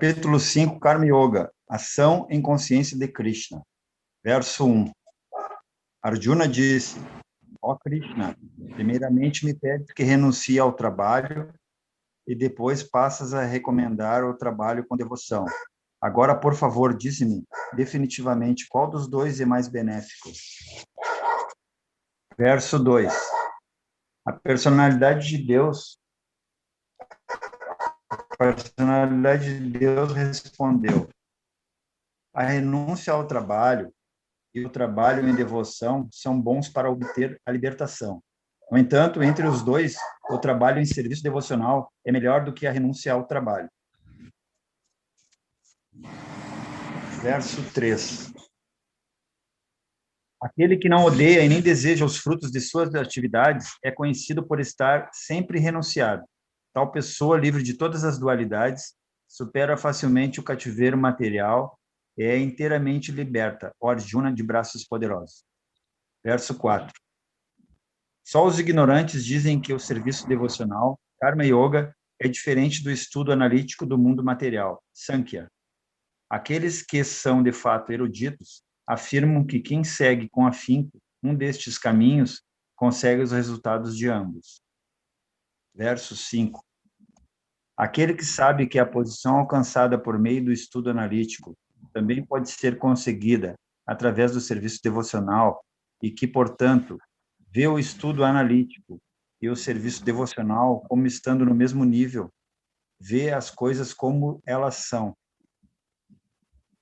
Capítulo 5, Karma Yoga, ação em consciência de Krishna. Verso 1. Arjuna disse: ó Krishna, primeiramente me pedes que renuncie ao trabalho e depois passas a recomendar o trabalho com devoção. Agora, por favor, dize-me definitivamente qual dos dois é mais benéfico. Verso 2. A personalidade de Deus respondeu: a renúncia ao trabalho e o trabalho em devoção são bons para obter a libertação. No entanto, entre os dois, o trabalho em serviço devocional é melhor do que a renúncia ao trabalho. Verso 3. Aquele que não odeia e nem deseja os frutos de suas atividades é conhecido por estar sempre renunciado. Tal pessoa, livre de todas as dualidades, supera facilmente o cativeiro material e é inteiramente liberta, ó Arjuna de braços poderosos. Verso 4. Só os ignorantes dizem que o serviço devocional, Karma Yoga, é diferente do estudo analítico do mundo material, Sankhya. Aqueles que são, de fato, eruditos, afirmam que quem segue com afinco um destes caminhos consegue os resultados de ambos. Verso 5. Aquele que sabe que a posição alcançada por meio do estudo analítico também pode ser conseguida através do serviço devocional e que, portanto, vê o estudo analítico e o serviço devocional como estando no mesmo nível, vê as coisas como elas são.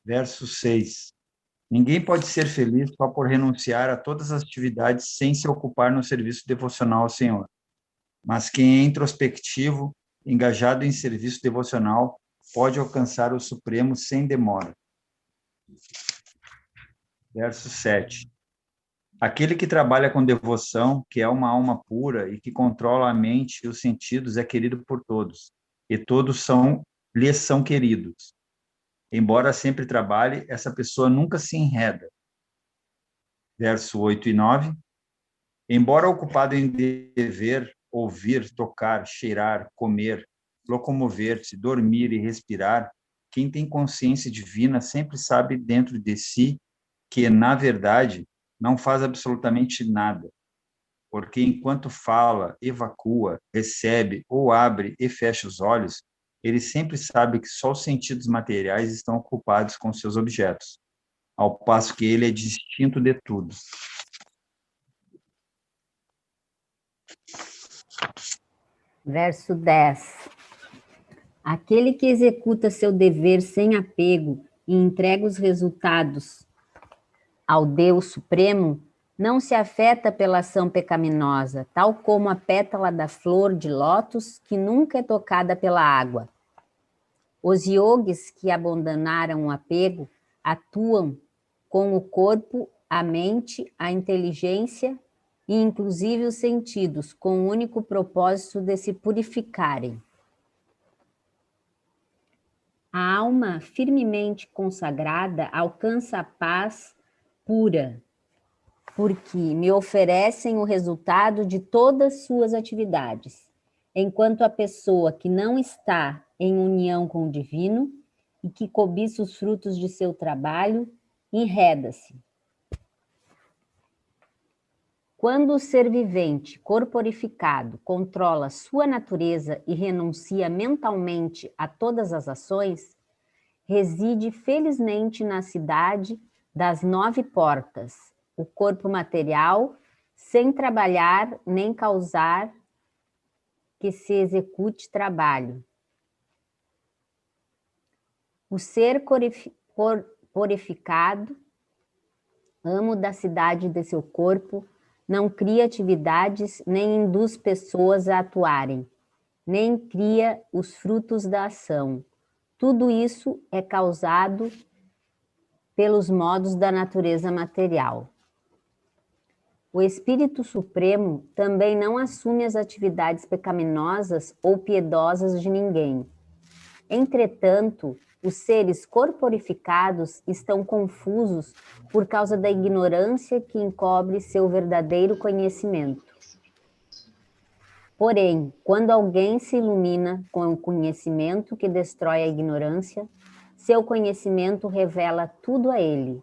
Verso 6. Ninguém pode ser feliz só por renunciar a todas as atividades sem se ocupar no serviço devocional ao Senhor. Mas quem é introspectivo, engajado em serviço devocional, pode alcançar o Supremo sem demora. Verso 7. Aquele que trabalha com devoção, que é uma alma pura e que controla a mente e os sentidos, é querido por todos, e todos lhes são queridos. Embora sempre trabalhe, essa pessoa nunca se enreda. Verso 8 e 9. Embora ocupado em dever, ouvir, tocar, cheirar, comer, locomover-se, dormir e respirar, quem tem consciência divina sempre sabe dentro de si que, na verdade, não faz absolutamente nada, porque enquanto fala, evacua, recebe ou abre e fecha os olhos, ele sempre sabe que só os sentidos materiais estão ocupados com seus objetos, ao passo que ele é distinto de tudo. Verso 10. Aquele que executa seu dever sem apego e entrega os resultados ao Deus Supremo não se afeta pela ação pecaminosa, tal como a pétala da flor de lótus que nunca é tocada pela água. Os yogis que abandonaram o apego atuam com o corpo, a mente, a inteligência e inclusive os sentidos, com o único propósito de se purificarem. A alma firmemente consagrada alcança a paz pura, porque me oferecem o resultado de todas suas atividades, enquanto a pessoa que não está em união com o divino e que cobiça os frutos de seu trabalho, enreda-se. Quando o ser vivente, corporificado, controla sua natureza e renuncia mentalmente a todas as ações, reside felizmente na cidade das 9 portas, o corpo material, sem trabalhar nem causar que se execute trabalho. O ser corporificado, amo da cidade de seu corpo, não cria atividades nem induz pessoas a atuarem, nem cria os frutos da ação. Tudo isso é causado pelos modos da natureza material. O Espírito Supremo também não assume as atividades pecaminosas ou piedosas de ninguém. Entretanto, os seres corporificados estão confusos por causa da ignorância que encobre seu verdadeiro conhecimento. Porém, quando alguém se ilumina com o conhecimento que destrói a ignorância, seu conhecimento revela tudo a ele,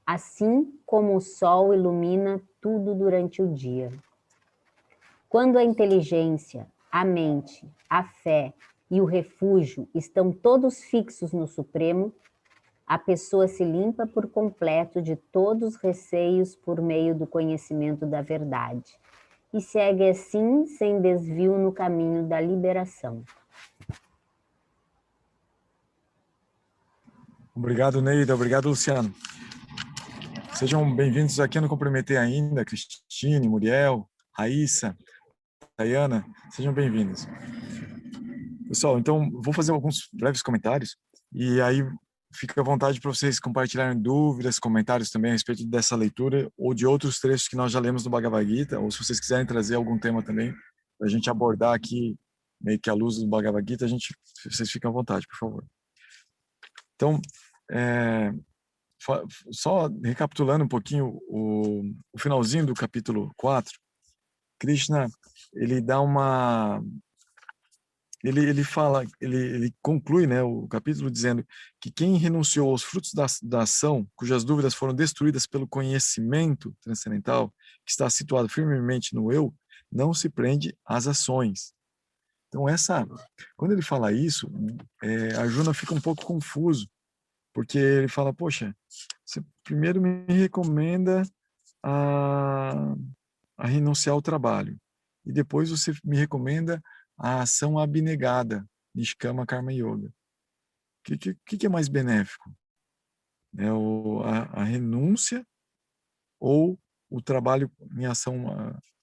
assim como o sol ilumina tudo durante o dia. Quando a inteligência, a mente, a fé e o refúgio estão todos fixos no Supremo, a pessoa se limpa por completo de todos os receios por meio do conhecimento da verdade e segue assim sem desvio no caminho da liberação. Obrigado, Neida. Obrigado, Luciano. Sejam bem-vindos aqui, eu não cumprimentei ainda, Cristine, Muriel, Raíssa, Tayana, sejam bem-vindos. Pessoal, então vou fazer alguns breves comentários e aí fica à vontade para vocês compartilharem dúvidas, comentários também a respeito dessa leitura ou de outros trechos que nós já lemos no Bhagavad Gita, ou se vocês quiserem trazer algum tema também para a gente abordar aqui meio que à luz do Bhagavad Gita, vocês ficam à vontade, por favor. Então, só recapitulando um pouquinho o finalzinho do capítulo 4, Krishna, ele dá uma... Ele fala, ele conclui, né, o capítulo dizendo que quem renunciou aos frutos da ação, cujas dúvidas foram destruídas pelo conhecimento transcendental, que está situado firmemente no eu, não se prende às ações. Então, quando ele fala isso, Arjuna fica um pouco confuso, porque ele fala, poxa, você primeiro me recomenda a, a renunciar ao trabalho, e depois você me recomenda a ação abnegada, Nishkama Karma Yoga. O que é mais benéfico? A renúncia ou o trabalho em ação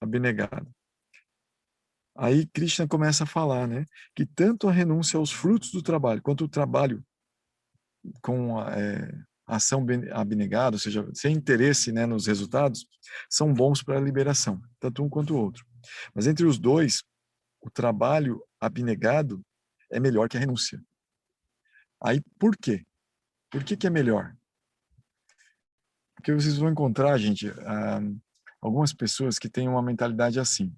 abnegada? Aí Krishna começa a falar, né, que tanto a renúncia aos frutos do trabalho, quanto o trabalho com ação abnegada, ou seja, sem interesse, né, nos resultados, são bons para a liberação, tanto um quanto o outro. Mas entre os dois, o trabalho abnegado é melhor que a renúncia. Aí, por quê? Por que é melhor? Porque vocês vão encontrar, gente, algumas pessoas que têm uma mentalidade assim.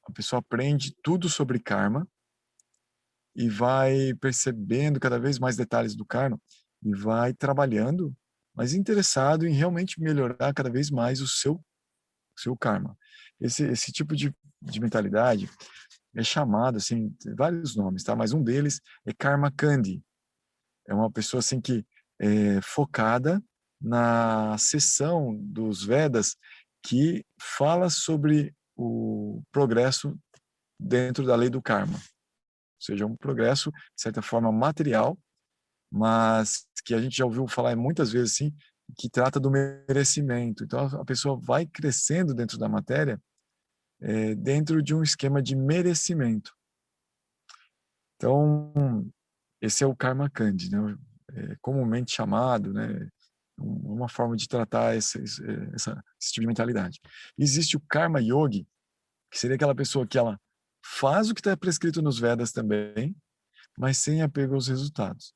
A pessoa aprende tudo sobre karma e vai percebendo cada vez mais detalhes do karma e vai trabalhando, mas interessado em realmente melhorar cada vez mais o seu karma. Esse tipo de mentalidade é chamado, assim, tem vários nomes, tá? Mas um deles é Karma Kandi. É uma pessoa, assim, que é focada na seção dos Vedas que fala sobre o progresso dentro da lei do karma. Ou seja, um progresso, de certa forma, material, mas que a gente já ouviu falar muitas vezes, assim, que trata do merecimento. Então, a pessoa vai crescendo dentro da matéria, dentro de um esquema de merecimento. Então, esse é o Karma Kandi, né? Comumente chamado, né? Uma forma de tratar esse tipo de mentalidade. Existe o Karma Yogi, que seria aquela pessoa que ela faz o que está prescrito nos Vedas também, mas sem apego aos resultados.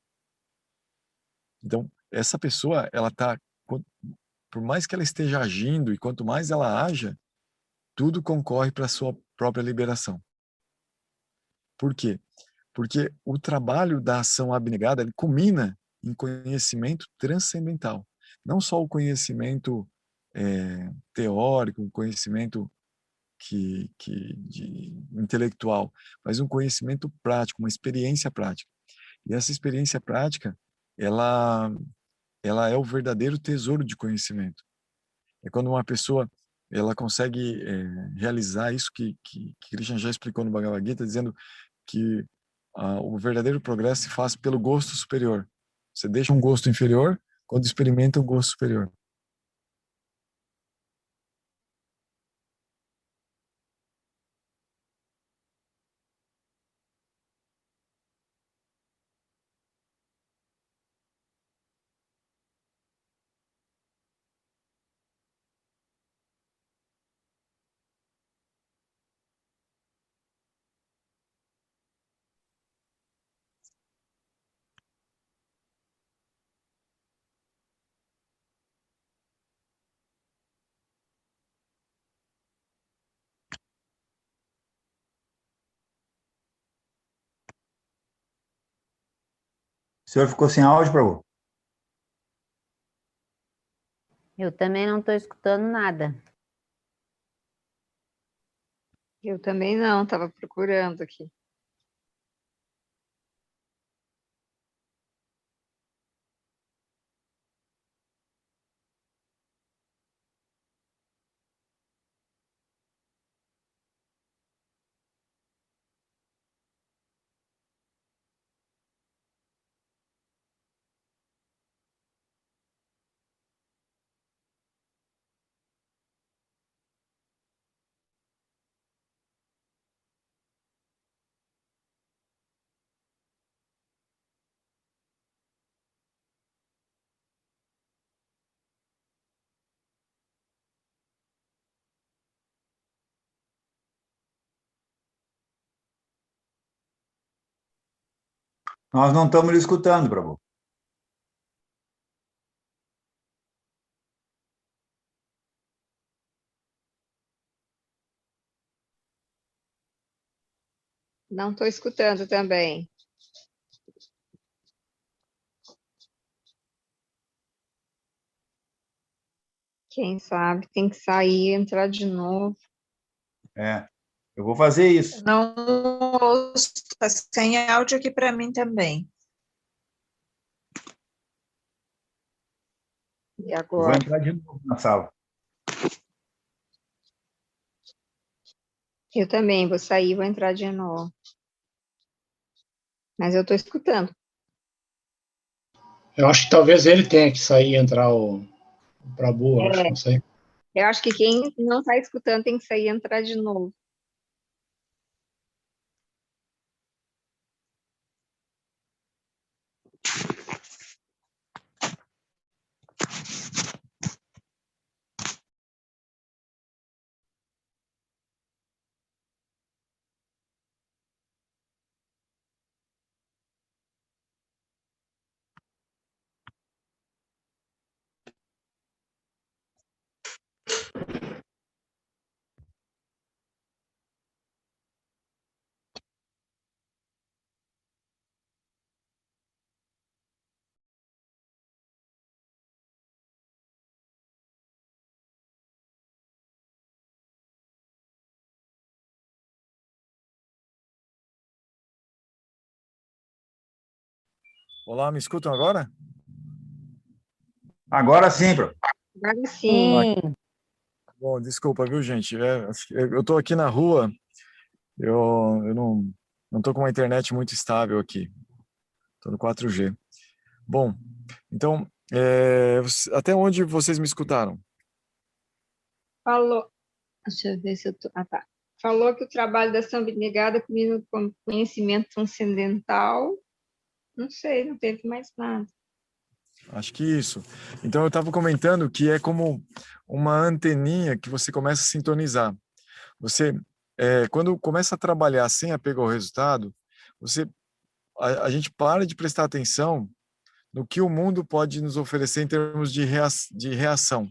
Então, essa pessoa, ela está, por mais que ela esteja agindo e quanto mais ela haja, tudo concorre para a sua própria liberação. Por quê? Porque o trabalho da ação abnegada ele culmina em conhecimento transcendental. Não só o conhecimento teórico, um conhecimento intelectual, mas um conhecimento prático, uma experiência prática. E essa experiência prática, ela, ela é o verdadeiro tesouro de conhecimento. É quando uma pessoa ela consegue realizar isso que Krishna já explicou no Bhagavad Gita, dizendo que o verdadeiro progresso se faz pelo gosto superior. Você deixa um gosto inferior quando experimenta o gosto superior. O senhor ficou sem áudio, Prabhu? Eu também não estou escutando nada. Eu também não, estava procurando aqui. Nós não estamos lhe escutando, Prabhu. Não estou escutando também. Quem sabe tem que sair e entrar de novo. Eu vou fazer isso. Não ouço, está sem áudio aqui para mim também. E Eu vou agora? entrar de novo na sala. Eu também vou sair e vou entrar de novo. Mas eu estou escutando. Eu acho que talvez ele tenha que sair e entrar o Prabhu, acho, não sei. Eu acho que quem não está escutando tem que sair e entrar de novo. Olá, me escutam agora? Agora sim, Prabhu. Agora sim. Sim. Bom, desculpa, viu, gente? Eu estou aqui na rua, eu não estou com uma internet muito estável aqui. Estou no 4G. Bom, então, até onde vocês me escutaram? Falou. Deixa eu ver se eu tô. Ah, tá. Falou que o trabalho da ação abnegada combina com conhecimento transcendental. Não sei, não teve mais nada. Acho que isso. Então, eu estava comentando que é como uma anteninha que você começa a sintonizar. Você, quando começa a trabalhar sem apego ao resultado, a gente para de prestar atenção no que o mundo pode nos oferecer em termos de reação.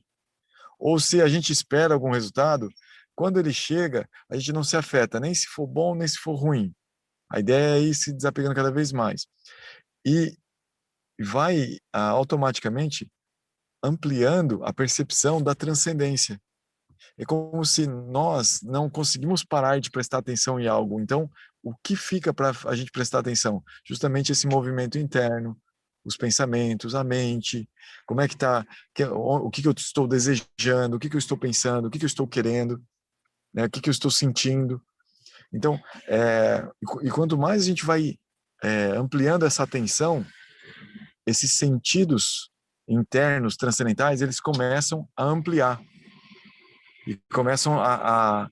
Ou se a gente espera algum resultado, quando ele chega, a gente não se afeta, nem se for bom, nem se for ruim. A ideia é ir se desapegando cada vez mais. E vai automaticamente ampliando a percepção da transcendência. É como se nós não conseguimos parar de prestar atenção em algo. Então, o que fica para a gente prestar atenção? Justamente esse movimento interno, os pensamentos, a mente, como é que está, o que eu estou desejando, o que eu estou pensando, o que eu estou querendo, né? O que eu estou sentindo. Então, e quanto mais a gente vai ampliando essa atenção, esses sentidos internos, transcendentais, eles começam a ampliar e começam a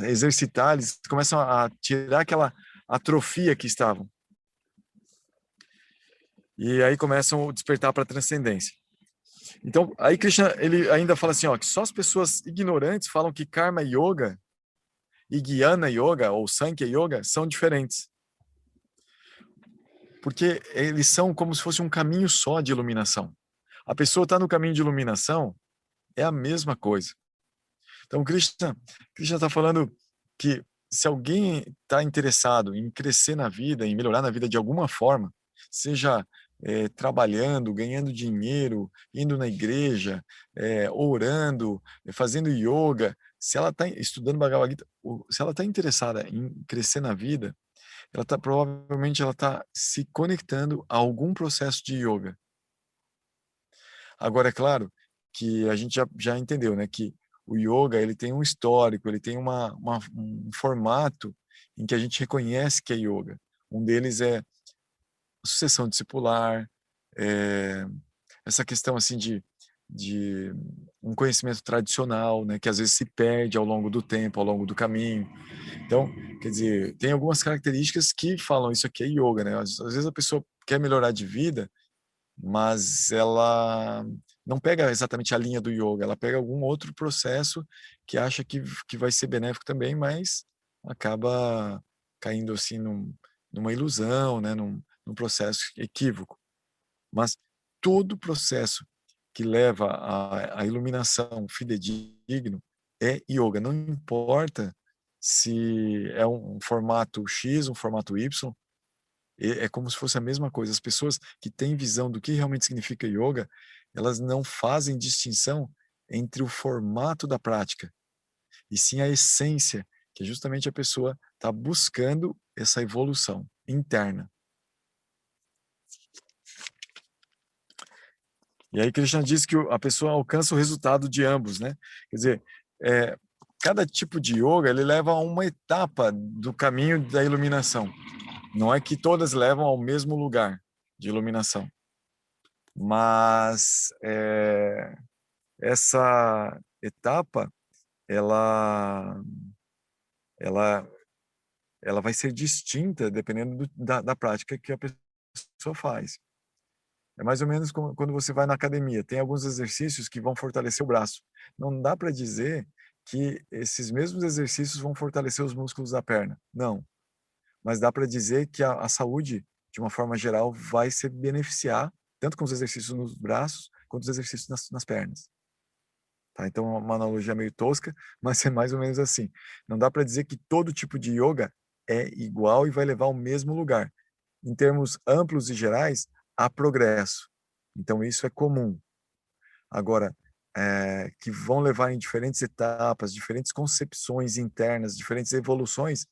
exercitar, eles começam a tirar aquela atrofia que estavam. E aí começam a despertar para a transcendência. Então, aí Krishna, ele ainda fala assim, ó, que só as pessoas ignorantes falam que Karma Yoga e Jnana Yoga ou Sankhya Yoga são diferentes. Porque eles são como se fosse um caminho só de iluminação. A pessoa está no caminho de iluminação, é a mesma coisa. Então, Krishna está falando que se alguém está interessado em crescer na vida, em melhorar na vida de alguma forma, seja trabalhando, ganhando dinheiro, indo na igreja, orando, fazendo yoga, se ela está estudando Bhagavad Gita, se ela está interessada em crescer na vida, provavelmente ela está se conectando a algum processo de yoga. Agora, é claro que a gente já entendeu, né, que o yoga ele tem um histórico, ele tem um formato em que a gente reconhece que é yoga. Um deles é a sucessão discipular, essa questão assim de um conhecimento tradicional, né, que às vezes se perde ao longo do tempo, ao longo do caminho. Então, quer dizer, tem algumas características que falam isso aqui é yoga, né? Às vezes a pessoa quer melhorar de vida, mas ela não pega exatamente a linha do yoga, ela pega algum outro processo que acha que vai ser benéfico também, mas acaba caindo assim numa ilusão, né? Num processo equívoco. Mas todo processo que leva à iluminação fidedigno é yoga, não importa se é um formato X, um formato Y, é como se fosse a mesma coisa. As pessoas que têm visão do que realmente significa yoga, elas não fazem distinção entre o formato da prática, e sim a essência, que é justamente a pessoa está buscando essa evolução interna. E aí Krishna diz que a pessoa alcança o resultado de ambos, né? Quer dizer, cada tipo de yoga ele leva a uma etapa do caminho da iluminação. Não é que todas levam ao mesmo lugar de iluminação, mas essa etapa ela ela ela vai ser distinta dependendo da prática que a pessoa faz. É mais ou menos como quando você vai na academia. Tem alguns exercícios que vão fortalecer o braço. Não dá para dizer que esses mesmos exercícios vão fortalecer os músculos da perna. Não. Mas dá para dizer que a saúde, de uma forma geral, vai se beneficiar tanto com os exercícios nos braços quanto os exercícios nas pernas. Tá? Então, é uma analogia meio tosca, mas é mais ou menos assim. Não dá para dizer que todo tipo de yoga é igual e vai levar ao mesmo lugar. Em termos amplos e gerais, há progresso. Então, isso é comum. Agora, que vão levar em diferentes etapas, diferentes concepções internas, diferentes evoluções,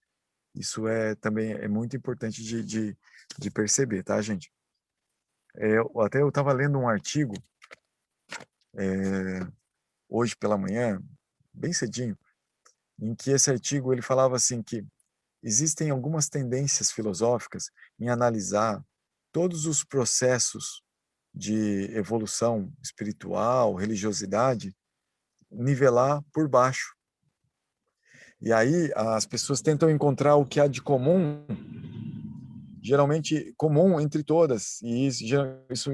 isso também é muito importante de perceber, tá, gente? Até eu estava lendo um artigo hoje pela manhã, bem cedinho, em que esse artigo ele falava assim que existem algumas tendências filosóficas em analisar todos os processos de evolução espiritual, religiosidade, nivelar por baixo. E aí as pessoas tentam encontrar o que há de comum, geralmente comum entre todas, e isso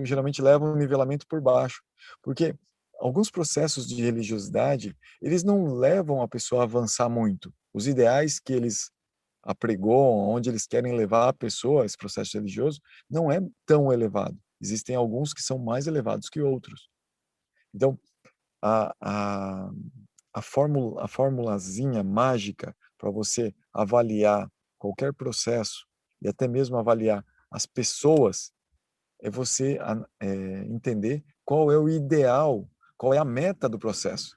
geralmente leva a um nivelamento por baixo, porque alguns processos de religiosidade, eles não levam a pessoa a avançar muito. Os ideais que eles apregoam, onde eles querem levar a pessoa, esse processo religioso, não é tão elevado. Existem alguns que são mais elevados que outros. Então, a formulazinha mágica para você avaliar qualquer processo e até mesmo avaliar as pessoas é você entender qual é o ideal, qual é a meta do processo.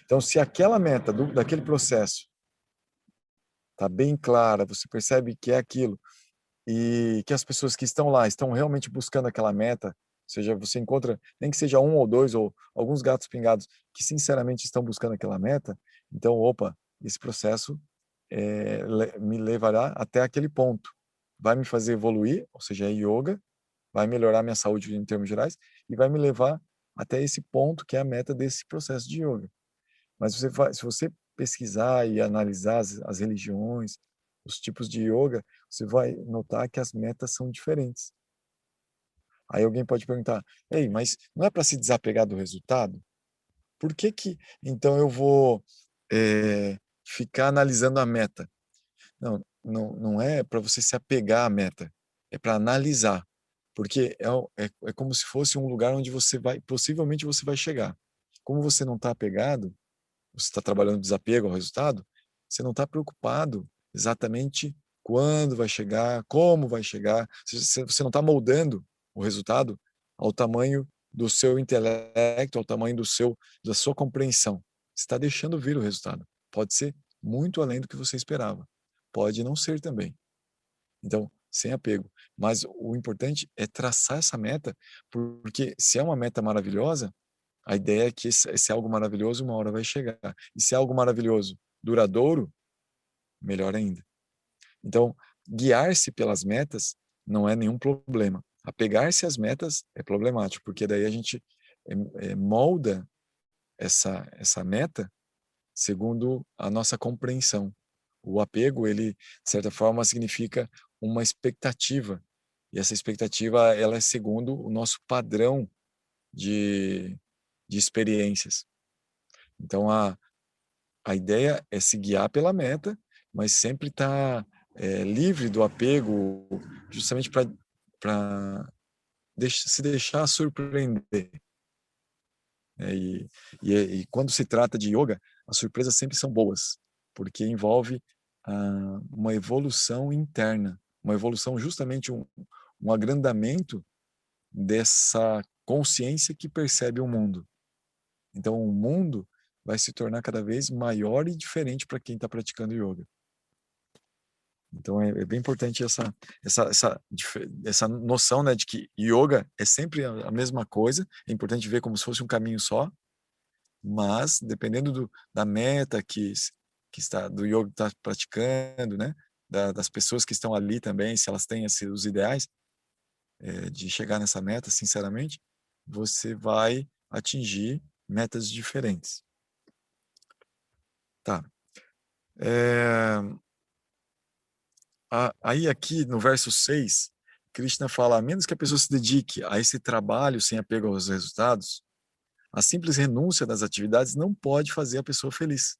Então, se aquela meta daquele processo está bem clara, você percebe que é aquilo, e que as pessoas que estão lá estão realmente buscando aquela meta, ou seja, você encontra, nem que seja um ou dois, ou alguns gatos pingados, que sinceramente estão buscando aquela meta, então, opa, esse processo me levará até aquele ponto. Vai me fazer evoluir, ou seja, é yoga, vai melhorar minha saúde em termos gerais, e vai me levar até esse ponto que é a meta desse processo de yoga. Mas se você pesquisar e analisar as religiões, os tipos de yoga, você vai notar que as metas são diferentes. Aí alguém pode perguntar, ei, mas não é para se desapegar do resultado? Por que então eu vou ficar analisando a meta? Não é para você se apegar à meta, é para analisar, porque é como se fosse um lugar onde possivelmente você vai chegar. Como você não está apegado, você está trabalhando desapego ao resultado, você não está preocupado exatamente quando vai chegar, como vai chegar. Você não está moldando o resultado ao tamanho do seu intelecto, ao tamanho da sua compreensão. Você está deixando vir o resultado. Pode ser muito além do que você esperava. Pode não ser também. Então, sem apego. Mas o importante é traçar essa meta, porque se é uma meta maravilhosa, a ideia é que esse algo maravilhoso uma hora vai chegar. E se é algo maravilhoso duradouro, melhor ainda. Então, guiar-se pelas metas não é nenhum problema. Apegar-se às metas é problemático, porque daí a gente molda essa meta segundo a nossa compreensão. O apego, ele, de certa forma, significa uma expectativa. E essa expectativa, ela é segundo o nosso padrão de experiências. Então, a ideia é se guiar pela meta, mas sempre estar livre do apego, justamente para se deixar surpreender. E quando se trata de yoga, as surpresas sempre são boas, porque envolve uma evolução interna, uma evolução, justamente um agrandamento dessa consciência que percebe o mundo. Então, o mundo vai se tornar cada vez maior e diferente para quem está praticando yoga. Então, é bem importante essa noção, né, de que yoga é sempre a mesma coisa. É importante ver como se fosse um caminho só, mas dependendo da meta que está do yoga que está praticando, né, das pessoas que estão ali também, se elas têm os ideais de chegar nessa meta, sinceramente, você vai atingir metas diferentes. Tá. Aí aqui no verso 6, Krishna fala, a menos que a pessoa se dedique a esse trabalho sem apego aos resultados, a simples renúncia das atividades não pode fazer a pessoa feliz.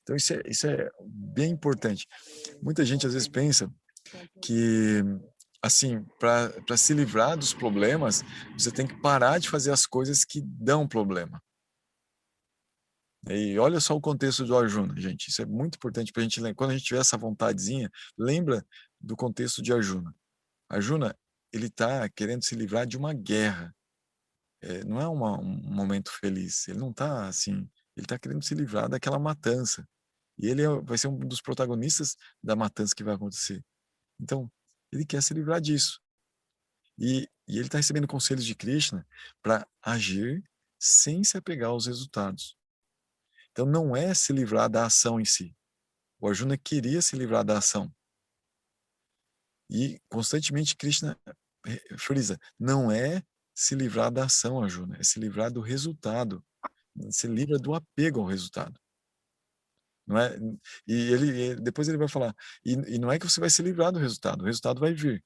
Então isso é bem importante. Muita gente às vezes pensa que, assim, para se livrar dos problemas, você tem que parar de fazer as coisas que dão problema. E olha só o contexto do Arjuna, gente. Isso é muito importante para a gente lembrar. Quando a gente tiver essa vontadezinha, lembra do contexto de Arjuna. Arjuna, ele está querendo se livrar de uma guerra. Não é um momento feliz. Ele não está assim. Ele está querendo se livrar daquela matança. E ele vai ser um dos protagonistas da matança que vai acontecer. Então, ele quer se livrar disso. E ele está recebendo conselhos de Krishna para agir sem se apegar aos resultados. Então, não é se livrar da ação em si. O Arjuna queria se livrar da ação. E, constantemente, Krishna frisa, não é se livrar da ação, Arjuna, é se livrar do resultado. Se livra do apego ao resultado. Não é? E depois ele vai falar, e não é que você vai se livrar do resultado, o resultado vai vir.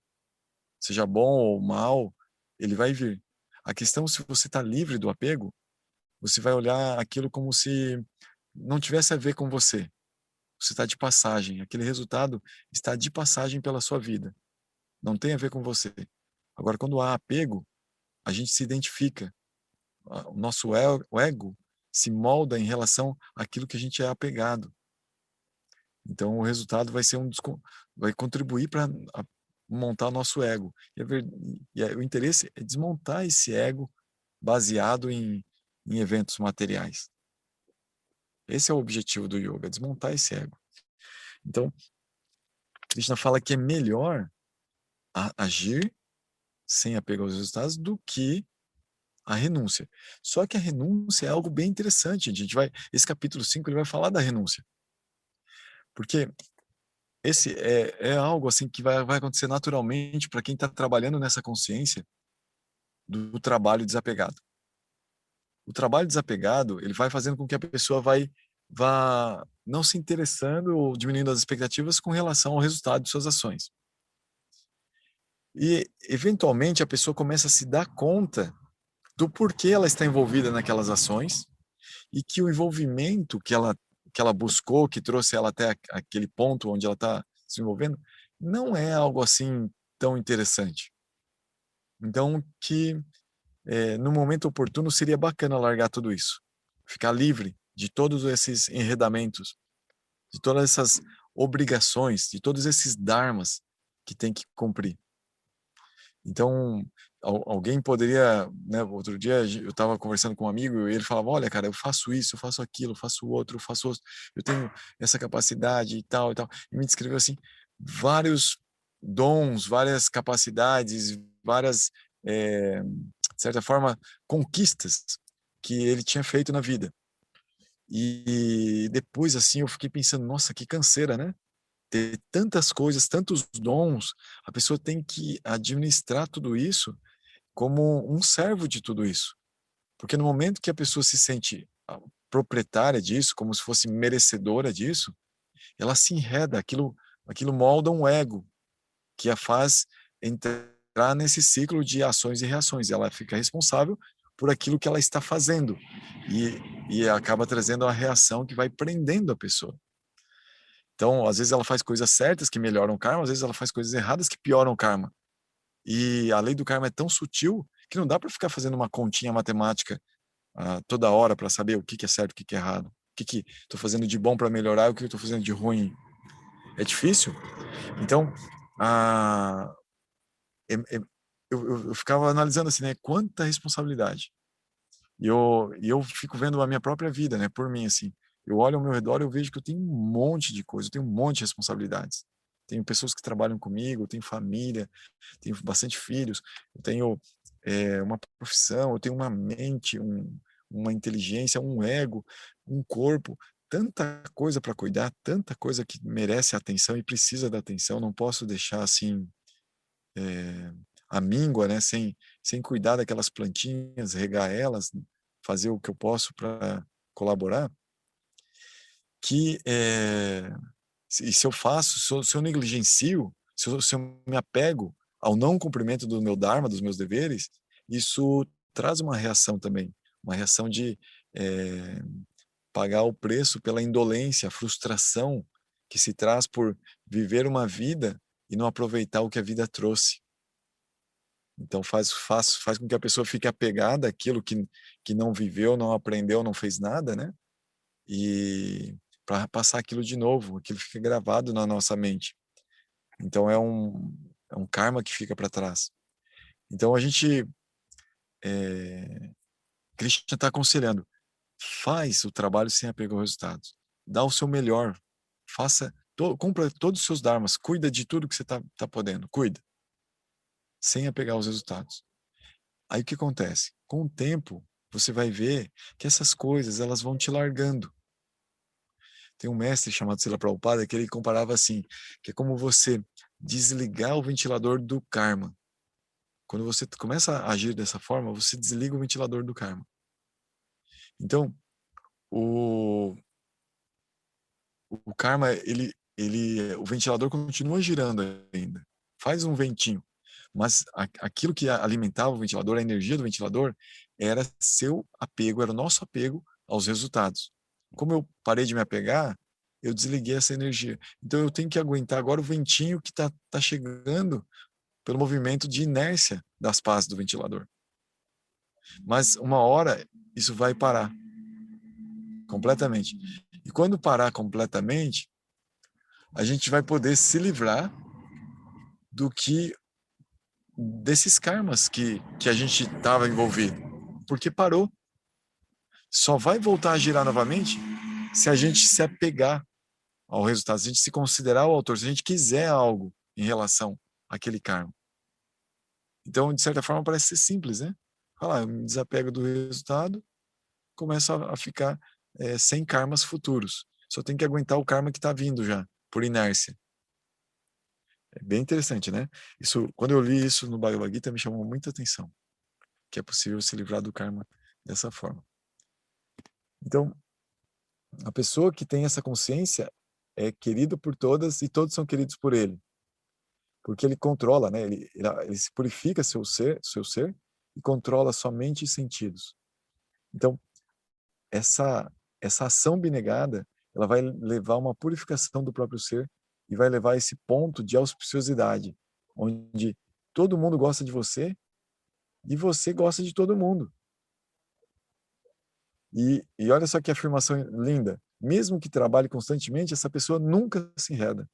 Seja bom ou mal, ele vai vir. A questão, se você está livre do apego, você vai olhar aquilo como se não tivesse a ver com você. Você está de passagem. Aquele resultado está de passagem pela sua vida. Não tem a ver com você. Agora, quando há apego, a gente se identifica. O nosso ego se molda em relação àquilo que a gente é apegado. Então, o resultado vai ser vai contribuir para montar o nosso ego. O interesse é desmontar esse ego baseado em eventos materiais. Esse é o objetivo do yoga, desmontar esse ego. Então, Krishna fala que é melhor agir sem apego aos resultados do que a renúncia. Só que a renúncia é algo bem interessante. Esse capítulo 5 ele vai falar da renúncia. Porque esse é algo assim que vai acontecer naturalmente para quem está trabalhando nessa consciência do trabalho desapegado. O trabalho desapegado, ele vai fazendo com que a pessoa vá não se interessando ou diminuindo as expectativas com relação ao resultado de suas ações. E, eventualmente, a pessoa começa a se dar conta do porquê ela está envolvida naquelas ações e que o envolvimento que ela buscou, que trouxe ela até aquele ponto onde ela está se envolvendo, não é algo assim tão interessante. Então, que no momento oportuno seria bacana largar tudo isso, ficar livre de todos esses enredamentos, de todas essas obrigações, de todos esses dharmas que tem que cumprir. Então, alguém poderia, né, outro dia eu estava conversando com um amigo e ele falava, olha, cara, eu faço isso, eu faço aquilo, eu faço outro, eu faço outro, eu tenho essa capacidade e tal, e me descreveu assim, vários dons, várias capacidades, várias, de certa forma, conquistas que ele tinha feito na vida. E depois, assim, eu fiquei pensando, nossa, que canseira, né? Ter tantas coisas, tantos dons, a pessoa tem que administrar tudo isso como um servo de tudo isso. Porque no momento que a pessoa se sente proprietária disso, como se fosse merecedora disso, ela se enreda, aquilo molda um ego que a faz entrar nesse ciclo de ações e reações. Ela fica responsável por aquilo que ela está fazendo e acaba trazendo a reação que vai prendendo a pessoa. Então, às vezes ela faz coisas certas que melhoram o karma, às vezes ela faz coisas erradas que pioram o karma. E a lei do karma é tão sutil que não dá para ficar fazendo uma continha matemática toda hora para saber o que é certo, o que é errado, o que estou fazendo de bom para melhorar, o que estou fazendo de ruim. É difícil. Então, eu ficava analisando assim, né, quanta responsabilidade. E eu fico vendo a minha própria vida, né, por mim, assim. Eu olho ao meu redor e eu vejo que eu tenho um monte de coisa, eu tenho um monte de responsabilidades. Tenho pessoas que trabalham comigo, eu tenho família, tenho bastante filhos, eu tenho uma profissão, eu tenho uma mente, uma inteligência, um ego, um corpo, tanta coisa para cuidar, tanta coisa que merece atenção e precisa da atenção. Não posso deixar assim a míngua, né, sem cuidar daquelas plantinhas, regar elas, fazer o que eu posso para colaborar. Que se eu faço, se eu negligencio, se eu me apego ao não cumprimento do meu dharma, dos meus deveres, isso traz uma reação também, uma reação de pagar o preço pela indolência, a frustração que se traz por viver uma vida e não aproveitar o que a vida trouxe. Então faz com que a pessoa fique apegada àquilo que não viveu, não aprendeu, não fez nada, né? E para passar aquilo de novo, aquilo fica gravado na nossa mente. Então é um karma que fica para trás. Então a gente, Krishna está aconselhando, faz o trabalho sem apego ao resultado, dá o seu melhor, cumpra todos os seus dharmas, cuida de tudo que você tá podendo, cuida, sem apegar aos resultados. Aí o que acontece? Com o tempo, você vai ver que essas coisas elas vão te largando. Tem um mestre chamado Srila Prabhupada que ele comparava assim, que é como você desligar o ventilador do karma. Quando você começa a agir dessa forma, você desliga o ventilador do karma. Então, o karma, o ventilador continua girando ainda. Faz um ventinho. Mas aquilo que alimentava o ventilador, a energia do ventilador, era seu apego, era o nosso apego aos resultados. Como eu parei de me apegar, eu desliguei essa energia. Então eu tenho que aguentar agora o ventinho que tá chegando pelo movimento de inércia das pás do ventilador. Mas uma hora isso vai parar completamente. E quando parar completamente, a gente vai poder se livrar desses karmas que a gente estava envolvido, porque parou. Só vai voltar a girar novamente se a gente se apegar ao resultado, se a gente se considerar o autor, se a gente quiser algo em relação àquele karma. Então, de certa forma, parece ser simples, né? Falar, eu me desapego do resultado, começo a ficar sem karmas futuros. Só tem que aguentar o karma que está vindo já, por inércia. É bem interessante, né? Quando eu li isso no Bhagavad Gita, me chamou muita atenção, que é possível se livrar do karma dessa forma. Então, a pessoa que tem essa consciência é querido por todas e todos são queridos por ele. Porque ele controla, né? Ele se purifica seu ser e controla somente os sentidos. Então, essa ação abnegada, ela vai levar a uma purificação do próprio ser e vai levar a esse ponto de auspiciosidade, onde todo mundo gosta de você e você gosta de todo mundo. E olha só que afirmação linda. mesmo que trabalhe constantemente, essa pessoa nunca se enreda.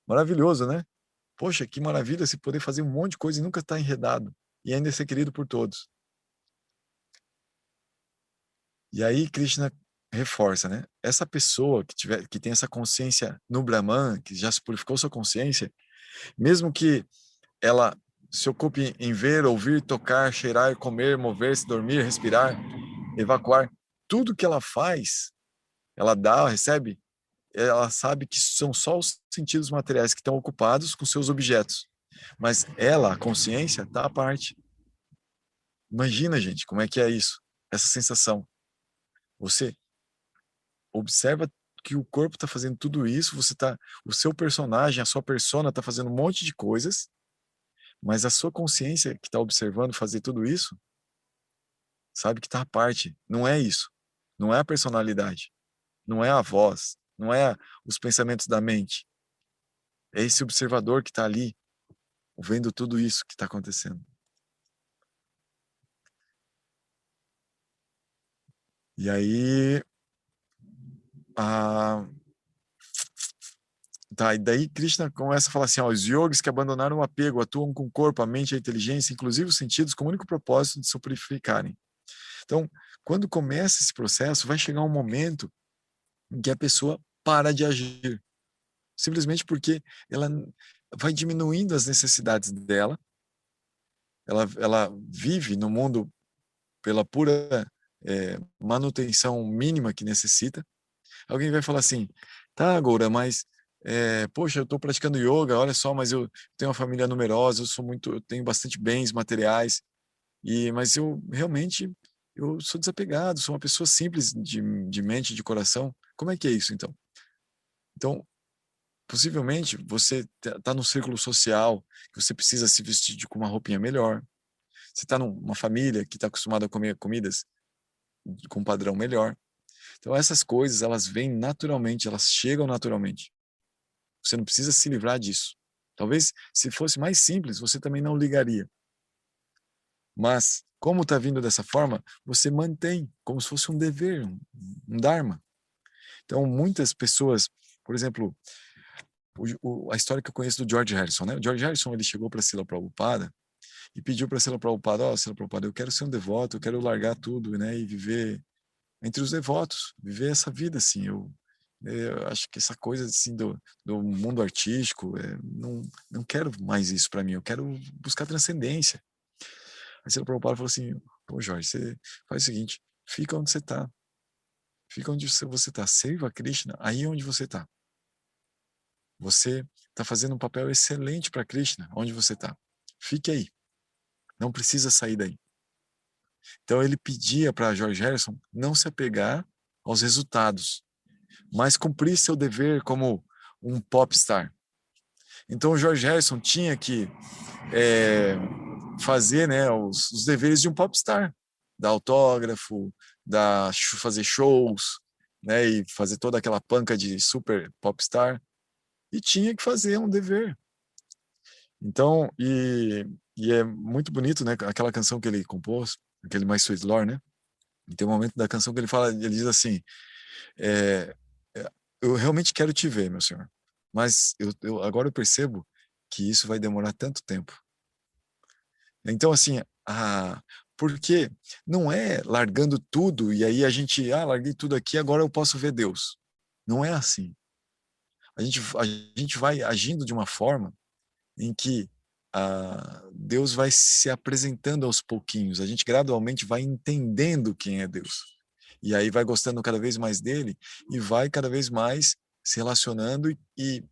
Maravilhoso, né? Poxa, que maravilha se poder fazer um monte de coisa e nunca estar enredado. E ainda ser querido por todos. E aí Krishna reforça, né? Essa pessoa que tem essa consciência no Brahman, que já se purificou sua consciência, mesmo que ela se ocupe em ver, ouvir, tocar, cheirar, comer, mover-se, dormir, respirar, evacuar, tudo que ela faz, ela dá, recebe, ela sabe que são só os sentidos materiais que estão ocupados com seus objetos. Mas ela, a consciência, está à parte. Imagina, gente, como é que é isso? Essa sensação. Você observa que o corpo está fazendo tudo isso, o seu personagem, a sua persona está fazendo um monte de coisas, mas a sua consciência que está observando fazer tudo isso, sabe que está à parte. Não é isso. Não é a personalidade. Não é a voz. Não é os pensamentos da mente. É esse observador que está ali, vendo tudo isso que está acontecendo. E aí, e daí Krishna começa a falar assim, ó, os yogis que abandonaram o apego atuam com o corpo, a mente, a inteligência, inclusive os sentidos, com o único propósito de se purificarem. Então, quando começa esse processo, vai chegar um momento em que a pessoa para de agir, simplesmente porque ela vai diminuindo as necessidades dela, ela vive no mundo pela pura manutenção mínima que necessita. Alguém vai falar assim, tá, Goura, mas poxa, eu estou praticando yoga, olha só, mas eu tenho uma família numerosa, eu tenho bastante bens materiais, mas eu realmente eu sou desapegado, sou uma pessoa simples de mente, de coração. Como é que é isso, então? Então, possivelmente, você está num círculo social que você precisa se vestir com uma roupinha melhor. Você está numa família que está acostumada a comer comidas com um padrão melhor. Então, essas coisas, elas vêm naturalmente, elas chegam naturalmente. Você não precisa se livrar disso. Talvez, se fosse mais simples, você também não ligaria. Mas, como está vindo dessa forma, você mantém como se fosse um dever, um dharma. Então, muitas pessoas, por exemplo, a história que eu conheço do George Harrison, né? O George Harrison, ele chegou para Srila Prabhupada e pediu para Srila Prabhupada, Srila Prabhupada, eu quero ser um devoto, eu quero largar tudo, né? E viver entre os devotos, viver essa vida, assim. Eu acho que essa coisa, assim, do mundo artístico, não quero mais isso para mim, eu quero buscar transcendência. Aí Srila Prabhupada falou assim, pô, Jorge, você faz o seguinte, fica onde você está. Fica onde você está. Sirva Krishna, aí onde você está. Você está fazendo um papel excelente para Krishna, onde você está. Fique aí. Não precisa sair daí. Então ele pedia para George Harrison não se apegar aos resultados, mas cumprir seu dever como um popstar. Então o George Harrison tinha que fazer, né, os deveres de um popstar, dar autógrafo, fazer shows, né, e fazer toda aquela panca de super popstar, e tinha que fazer um dever. Então, e é muito bonito, né, aquela canção que ele compôs, aquele My Sweet Lord, né, e tem um momento da canção que ele diz assim, eu realmente quero te ver, meu senhor, mas agora eu percebo que isso vai demorar tanto tempo. Então, assim, porque não é largando tudo e aí a gente, larguei tudo aqui, agora eu posso ver Deus. Não é assim. A gente vai agindo de uma forma em que Deus vai se apresentando aos pouquinhos. A gente gradualmente vai entendendo quem é Deus. E aí vai gostando cada vez mais dele e vai cada vez mais se relacionando e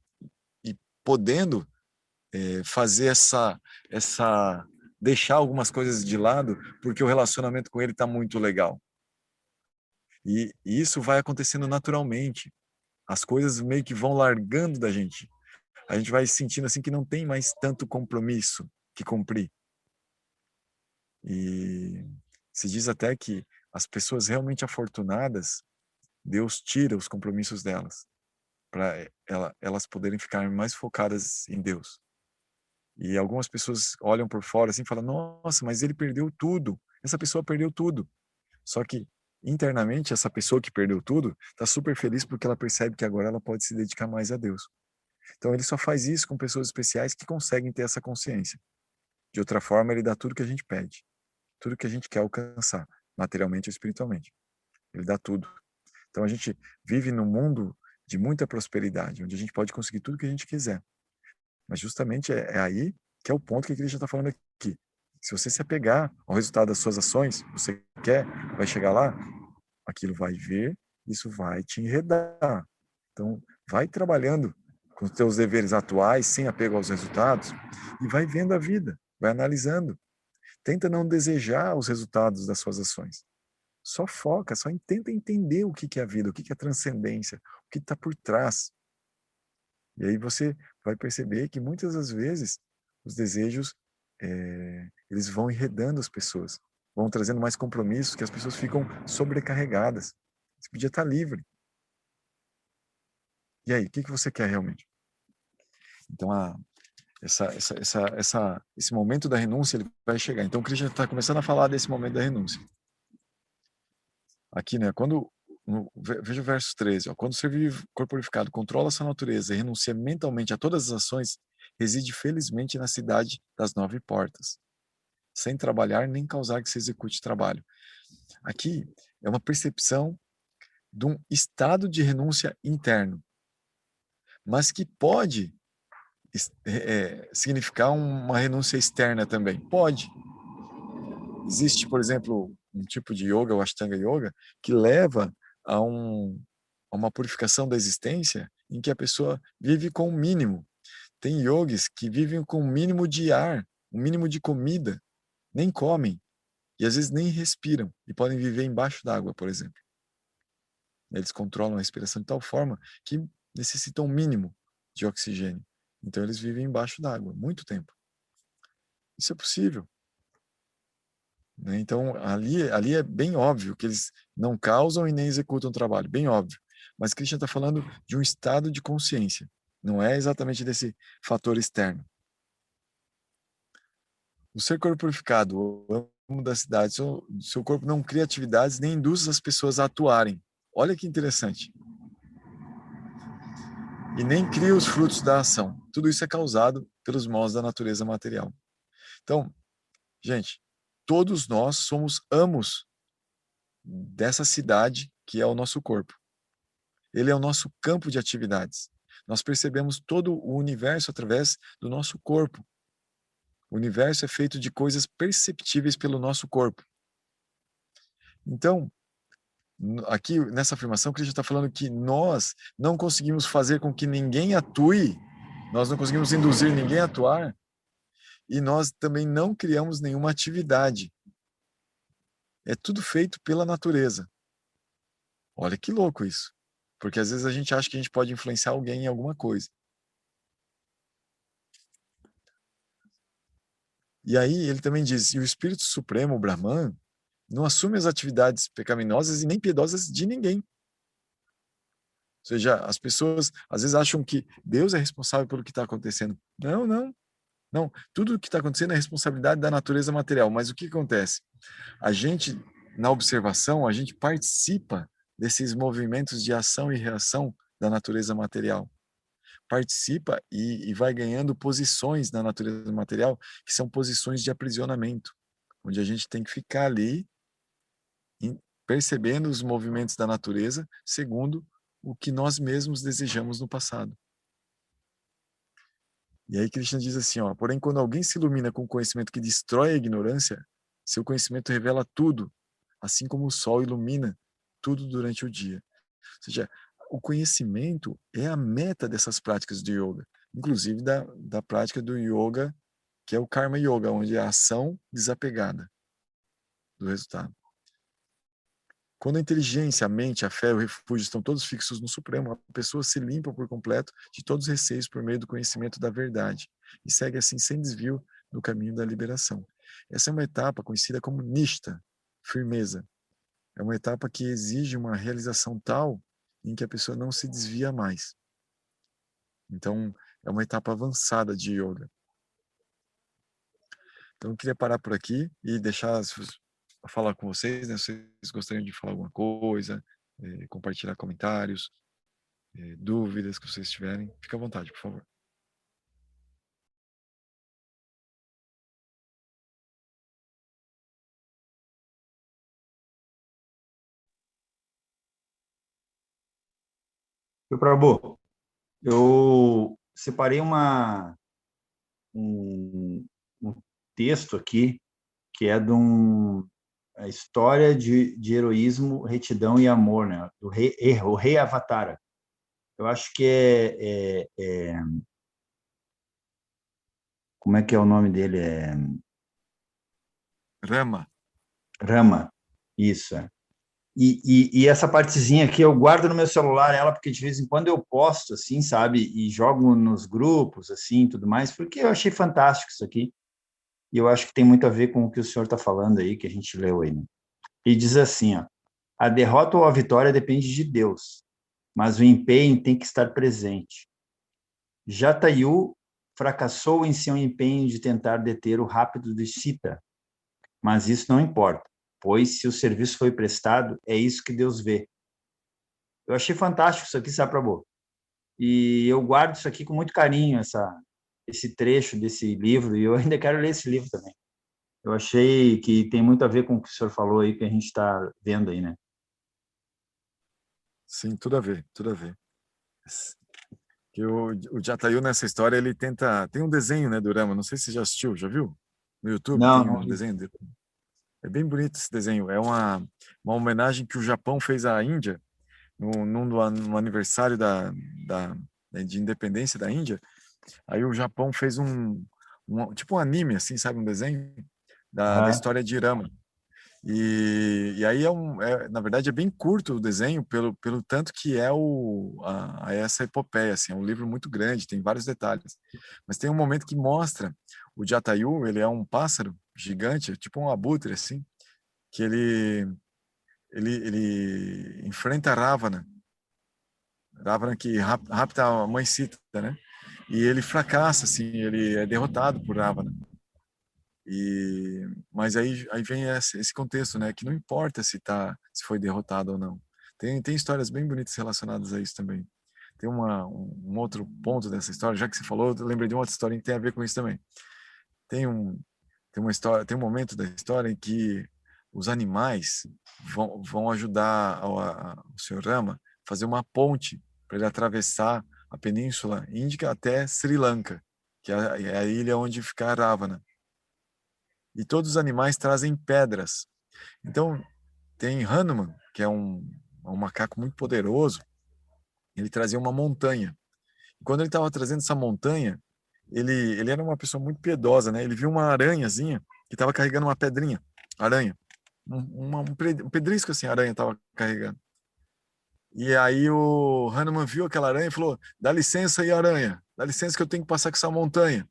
podendo fazer deixar algumas coisas de lado, porque o relacionamento com ele está muito legal. E isso vai acontecendo naturalmente. As coisas meio que vão largando da gente. A gente vai sentindo assim que não tem mais tanto compromisso que cumprir. E se diz até que as pessoas realmente afortunadas, Deus tira os compromissos delas, para elas poderem ficar mais focadas em Deus. E algumas pessoas olham por fora assim e falam, nossa, mas ele perdeu tudo. Essa pessoa perdeu tudo. Só que internamente, essa pessoa que perdeu tudo está super feliz porque ela percebe que agora ela pode se dedicar mais a Deus. Então, ele só faz isso com pessoas especiais que conseguem ter essa consciência. De outra forma, ele dá tudo que a gente pede, tudo que a gente quer alcançar, materialmente ou espiritualmente. Ele dá tudo. Então, a gente vive num mundo de muita prosperidade, onde a gente pode conseguir tudo que a gente quiser. Mas justamente é aí que é o ponto que a igreja está falando aqui. Se você se apegar ao resultado das suas ações, você quer, vai chegar lá, aquilo vai vir, isso vai te enredar. Então, vai trabalhando com os teus deveres atuais, sem apego aos resultados, e vai vendo a vida, vai analisando. Tenta não desejar os resultados das suas ações. Só foca, só tenta entender o que é a vida, o que é a transcendência, o que está por trás. E aí você vai perceber que muitas das vezes os desejos eles vão enredando as pessoas, vão trazendo mais compromissos, que as pessoas ficam sobrecarregadas. Você podia estar livre. E aí, o que você quer realmente? Então, esse momento da renúncia ele vai chegar. Então, o Krishna está começando a falar desse momento da renúncia. Aqui, né? Veja o verso 13. Ó, quando o ser vivo corporificado controla sua natureza e renuncia mentalmente a todas as ações, reside felizmente na cidade das 9 portas, sem trabalhar nem causar que se execute trabalho. Aqui é uma percepção de um estado de renúncia interno, mas que pode significar uma renúncia externa também. Pode. Existe, por exemplo, um tipo de yoga, o Ashtanga Yoga, que leva a uma purificação da existência em que a pessoa vive com o mínimo. Tem yogis que vivem com o mínimo de ar, o mínimo de comida, nem comem, e às vezes nem respiram, e podem viver embaixo d'água, por exemplo. Eles controlam a respiração de tal forma que necessitam o mínimo de oxigênio. Então eles vivem embaixo d'água, muito tempo. Isso é possível. Né? Então ali é bem óbvio que eles não causam e nem executam trabalho, bem óbvio. Mas Krishna está falando de um estado de consciência, não é exatamente desse fator externo. O ser corporificado, o amo da cidade, seu corpo não cria atividades nem induz as pessoas a atuarem. Olha que interessante. E nem cria os frutos da ação. Tudo isso é causado pelos modos da natureza material. Então, gente, todos nós somos amos dessa cidade que é o nosso corpo. Ele é o nosso campo de atividades. Nós percebemos todo o universo através do nosso corpo. O universo é feito de coisas perceptíveis pelo nosso corpo. Então, aqui nessa afirmação, Cristo está falando que nós não conseguimos fazer com que ninguém atue, nós não conseguimos induzir ninguém a atuar, e nós também não criamos nenhuma atividade. É tudo feito pela natureza. Olha que louco isso. Porque às vezes a gente acha que a gente pode influenciar alguém em alguma coisa. E aí ele também diz, e o Espírito Supremo, o Brahman, não assume as atividades pecaminosas e nem piedosas de ninguém. Ou seja, as pessoas às vezes acham que Deus é responsável pelo que está acontecendo. Não, não. Não, tudo o que está acontecendo é responsabilidade da natureza material. Mas o que acontece? A gente, na observação, a gente participa desses movimentos de ação e reação da natureza material. Participa e vai ganhando posições na natureza material que são posições de aprisionamento, onde a gente tem que ficar ali percebendo os movimentos da natureza segundo o que nós mesmos desejamos no passado. E aí Krishna diz assim, ó, porém quando alguém se ilumina com conhecimento que destrói a ignorância, seu conhecimento revela tudo, assim como o sol ilumina tudo durante o dia. Ou seja, o conhecimento é a meta dessas práticas de yoga, inclusive da prática do yoga, que é o karma yoga, onde é a ação desapegada do resultado. Quando a inteligência, a mente, a fé e o refúgio estão todos fixos no Supremo, a pessoa se limpa por completo de todos os receios por meio do conhecimento da verdade e segue assim sem desvio no caminho da liberação. Essa é uma etapa conhecida como nishta, firmeza. É uma etapa que exige uma realização tal em que a pessoa não se desvia mais. Então, é uma etapa avançada de yoga. Então, eu queria parar por aqui e deixar falar com vocês, né? Se vocês gostariam de falar alguma coisa, compartilhar comentários, dúvidas que vocês tiverem, fique à vontade, por favor. Meu Prabhu, eu separei um, um texto aqui que é a história de heroísmo, retidão e amor, né? O rei Avatara. Eu acho que como é que é o nome dele? É Rama. Rama. Isso, é. E essa partezinha aqui eu guardo no meu celular ela porque de vez em quando eu posto assim, sabe, e jogo nos grupos assim, tudo mais, porque eu achei fantástico isso aqui. E eu acho que tem muito a ver com o que o senhor está falando aí, que a gente leu aí, né? E diz assim, ó: a derrota ou a vitória depende de Deus, mas o empenho tem que estar presente. Jatayu fracassou em seu empenho de tentar deter o rápido de Sita, mas isso não importa, pois se o serviço foi prestado, é isso que Deus vê. Eu achei fantástico isso aqui, sabe, Prabhu? E eu guardo isso aqui com muito carinho, esse trecho desse livro, e eu ainda quero ler esse livro também. Eu achei que tem muito a ver com o que o senhor falou aí, que a gente está vendo aí, né? Sim, tudo a ver, tudo a ver. Que o Jatayu nessa história, ele tenta... Tem um desenho, né, do Rama, não sei se você já assistiu, já viu? No YouTube Não, tem não um vi. desenho dele. É bem bonito esse desenho. É uma homenagem que o Japão fez à Índia no aniversário de independência da Índia. Aí o Japão fez tipo um anime, assim, sabe? Um desenho da Aham. história de Rama. E aí na verdade é bem curto o desenho pelo tanto que é essa epopeia, assim, é um livro muito grande, tem vários detalhes. Mas tem um momento que mostra o Jatayu, ele é um pássaro gigante, tipo um abutre, assim, que ele enfrenta Ravana que rapta a mãe Sita, né? E ele fracassa, assim, ele é derrotado por Ravana. Mas aí vem esse contexto, né? Que não importa se foi derrotado ou não. Tem histórias bem bonitas relacionadas a isso também. Tem um outro ponto dessa história, já que você falou, eu lembrei de uma outra história que tem a ver com isso também. Tem um, tem uma história, tem um momento da história em que os animais vão ajudar o Sr. Rama a fazer uma ponte para ele atravessar a Península Índica até Sri Lanka, que é a ilha onde fica Ravana. E todos os animais trazem pedras. Então, tem Hanuman, que é um macaco muito poderoso, ele trazia uma montanha. E quando ele estava trazendo essa montanha, ele era uma pessoa muito piedosa, né? Ele viu uma aranhazinha que estava carregando uma pedrinha, aranha. Um pedrisco assim, a aranha estava carregando. E aí o Hanuman viu aquela aranha e falou: dá licença aí, aranha, dá licença que eu tenho que passar com essa montanha.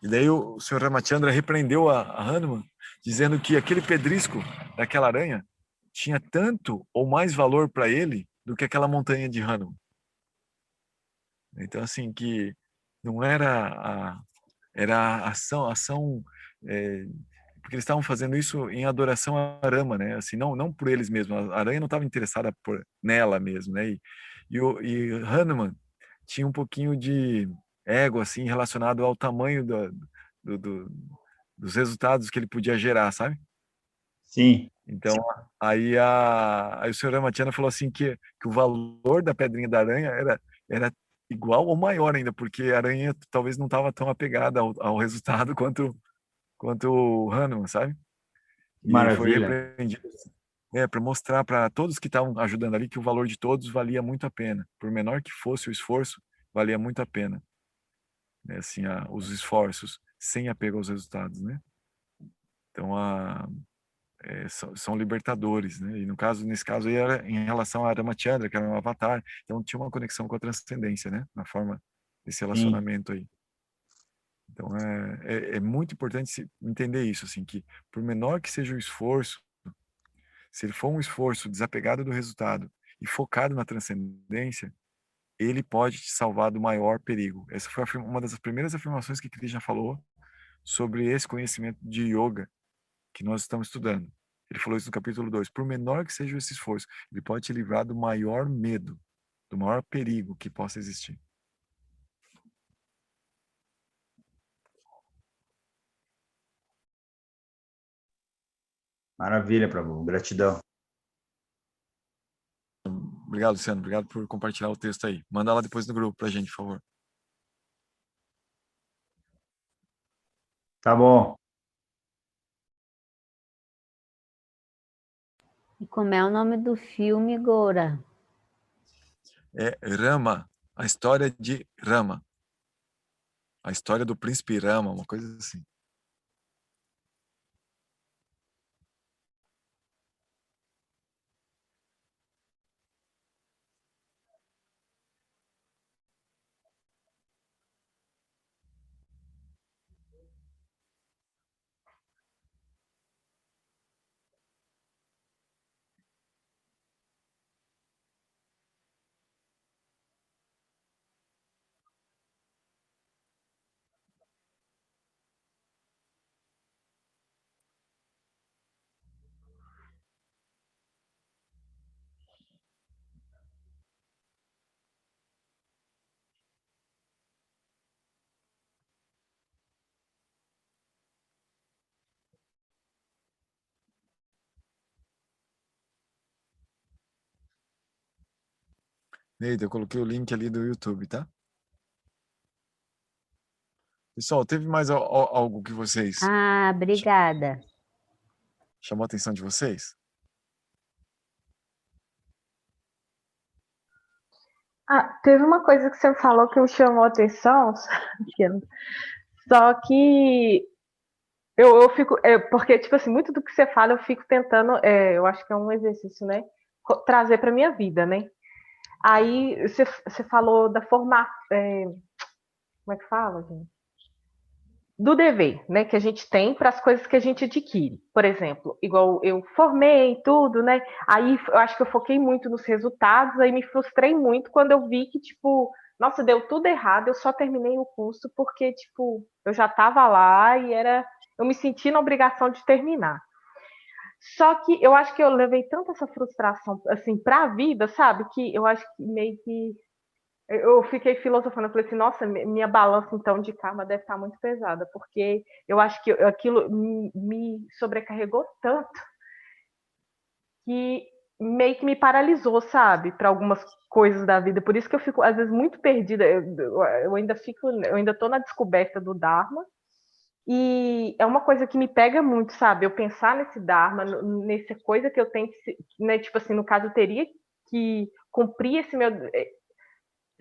E daí o Sr. Ramachandra repreendeu a Hanuman, dizendo que aquele pedrisco daquela aranha tinha tanto ou mais valor para ele do que aquela montanha de Hanuman. Então, assim, que não era a ação, porque eles estavam fazendo isso em adoração a Rama, né? Assim, não por eles mesmos. A aranha não estava interessada nela mesmo, né? E Hanuman tinha um pouquinho de ego, assim, relacionado ao tamanho do, do, dos resultados que ele podia gerar, sabe? Sim. Então, aí o senhor Ramachandra falou assim que o valor da pedrinha da aranha era igual ou maior ainda, porque a aranha talvez não estava tão apegada ao resultado quanto o Hanuman, sabe? E foi Maravilha. repreendido para mostrar para todos que estavam ajudando ali que o valor de todos valia muito a pena. Por menor que fosse o esforço, valia muito a pena. Né? Assim, os esforços sem apego aos resultados, né? Então, são libertadores, né? E nesse caso aí era em relação a Ramachandra, que era um avatar, então tinha uma conexão com a transcendência, né? Na forma desse Sim. relacionamento aí. Então é muito importante entender isso, assim, que por menor que seja o esforço, se ele for um esforço desapegado do resultado e focado na transcendência, ele pode te salvar do maior perigo. Essa foi uma das primeiras afirmações que Krishna falou sobre esse conhecimento de yoga que nós estamos estudando. Ele falou isso no capítulo 2. Por menor que seja esse esforço, ele pode te livrar do maior medo, do maior perigo que possa existir. Maravilha, Prabhu. Gratidão. Obrigado, Luciano. Obrigado por compartilhar o texto aí. Manda lá depois no grupo pra gente, por favor. Tá bom. E como é o nome do filme, Gora? É Rama, a história de Rama. A história do príncipe Rama, uma coisa assim. Neide, eu coloquei o link ali do YouTube, tá? Pessoal, teve mais algo que vocês Ah, obrigada. chamou a atenção de vocês? Teve uma coisa que você falou que me chamou a atenção, só que eu fico, porque, tipo assim, muito do que você fala eu fico tentando, eu acho que é um exercício, né, trazer para minha vida, né. Aí você falou da formação, como é que fala, gente? Do dever, né, que a gente tem para as coisas que a gente adquire. Por exemplo, igual eu formei tudo, né? Aí eu acho que eu foquei muito nos resultados, aí me frustrei muito quando eu vi que, tipo, nossa, deu tudo errado, eu só terminei o curso porque, tipo, eu já estava lá e eu me senti na obrigação de terminar. Só que eu acho que eu levei tanta essa frustração, assim, para a vida, sabe? Que eu acho que meio que eu fiquei filosofando, eu falei assim, nossa, minha balança então de karma deve estar muito pesada, porque eu acho que aquilo me sobrecarregou tanto que meio que me paralisou, sabe, para algumas coisas da vida. Por isso que eu fico às vezes muito perdida. Eu ainda tô na descoberta do Dharma. E é uma coisa que me pega muito, sabe? Eu pensar nesse Dharma, nessa coisa que eu tenho que, né, tipo assim, no caso, eu teria que cumprir esse meu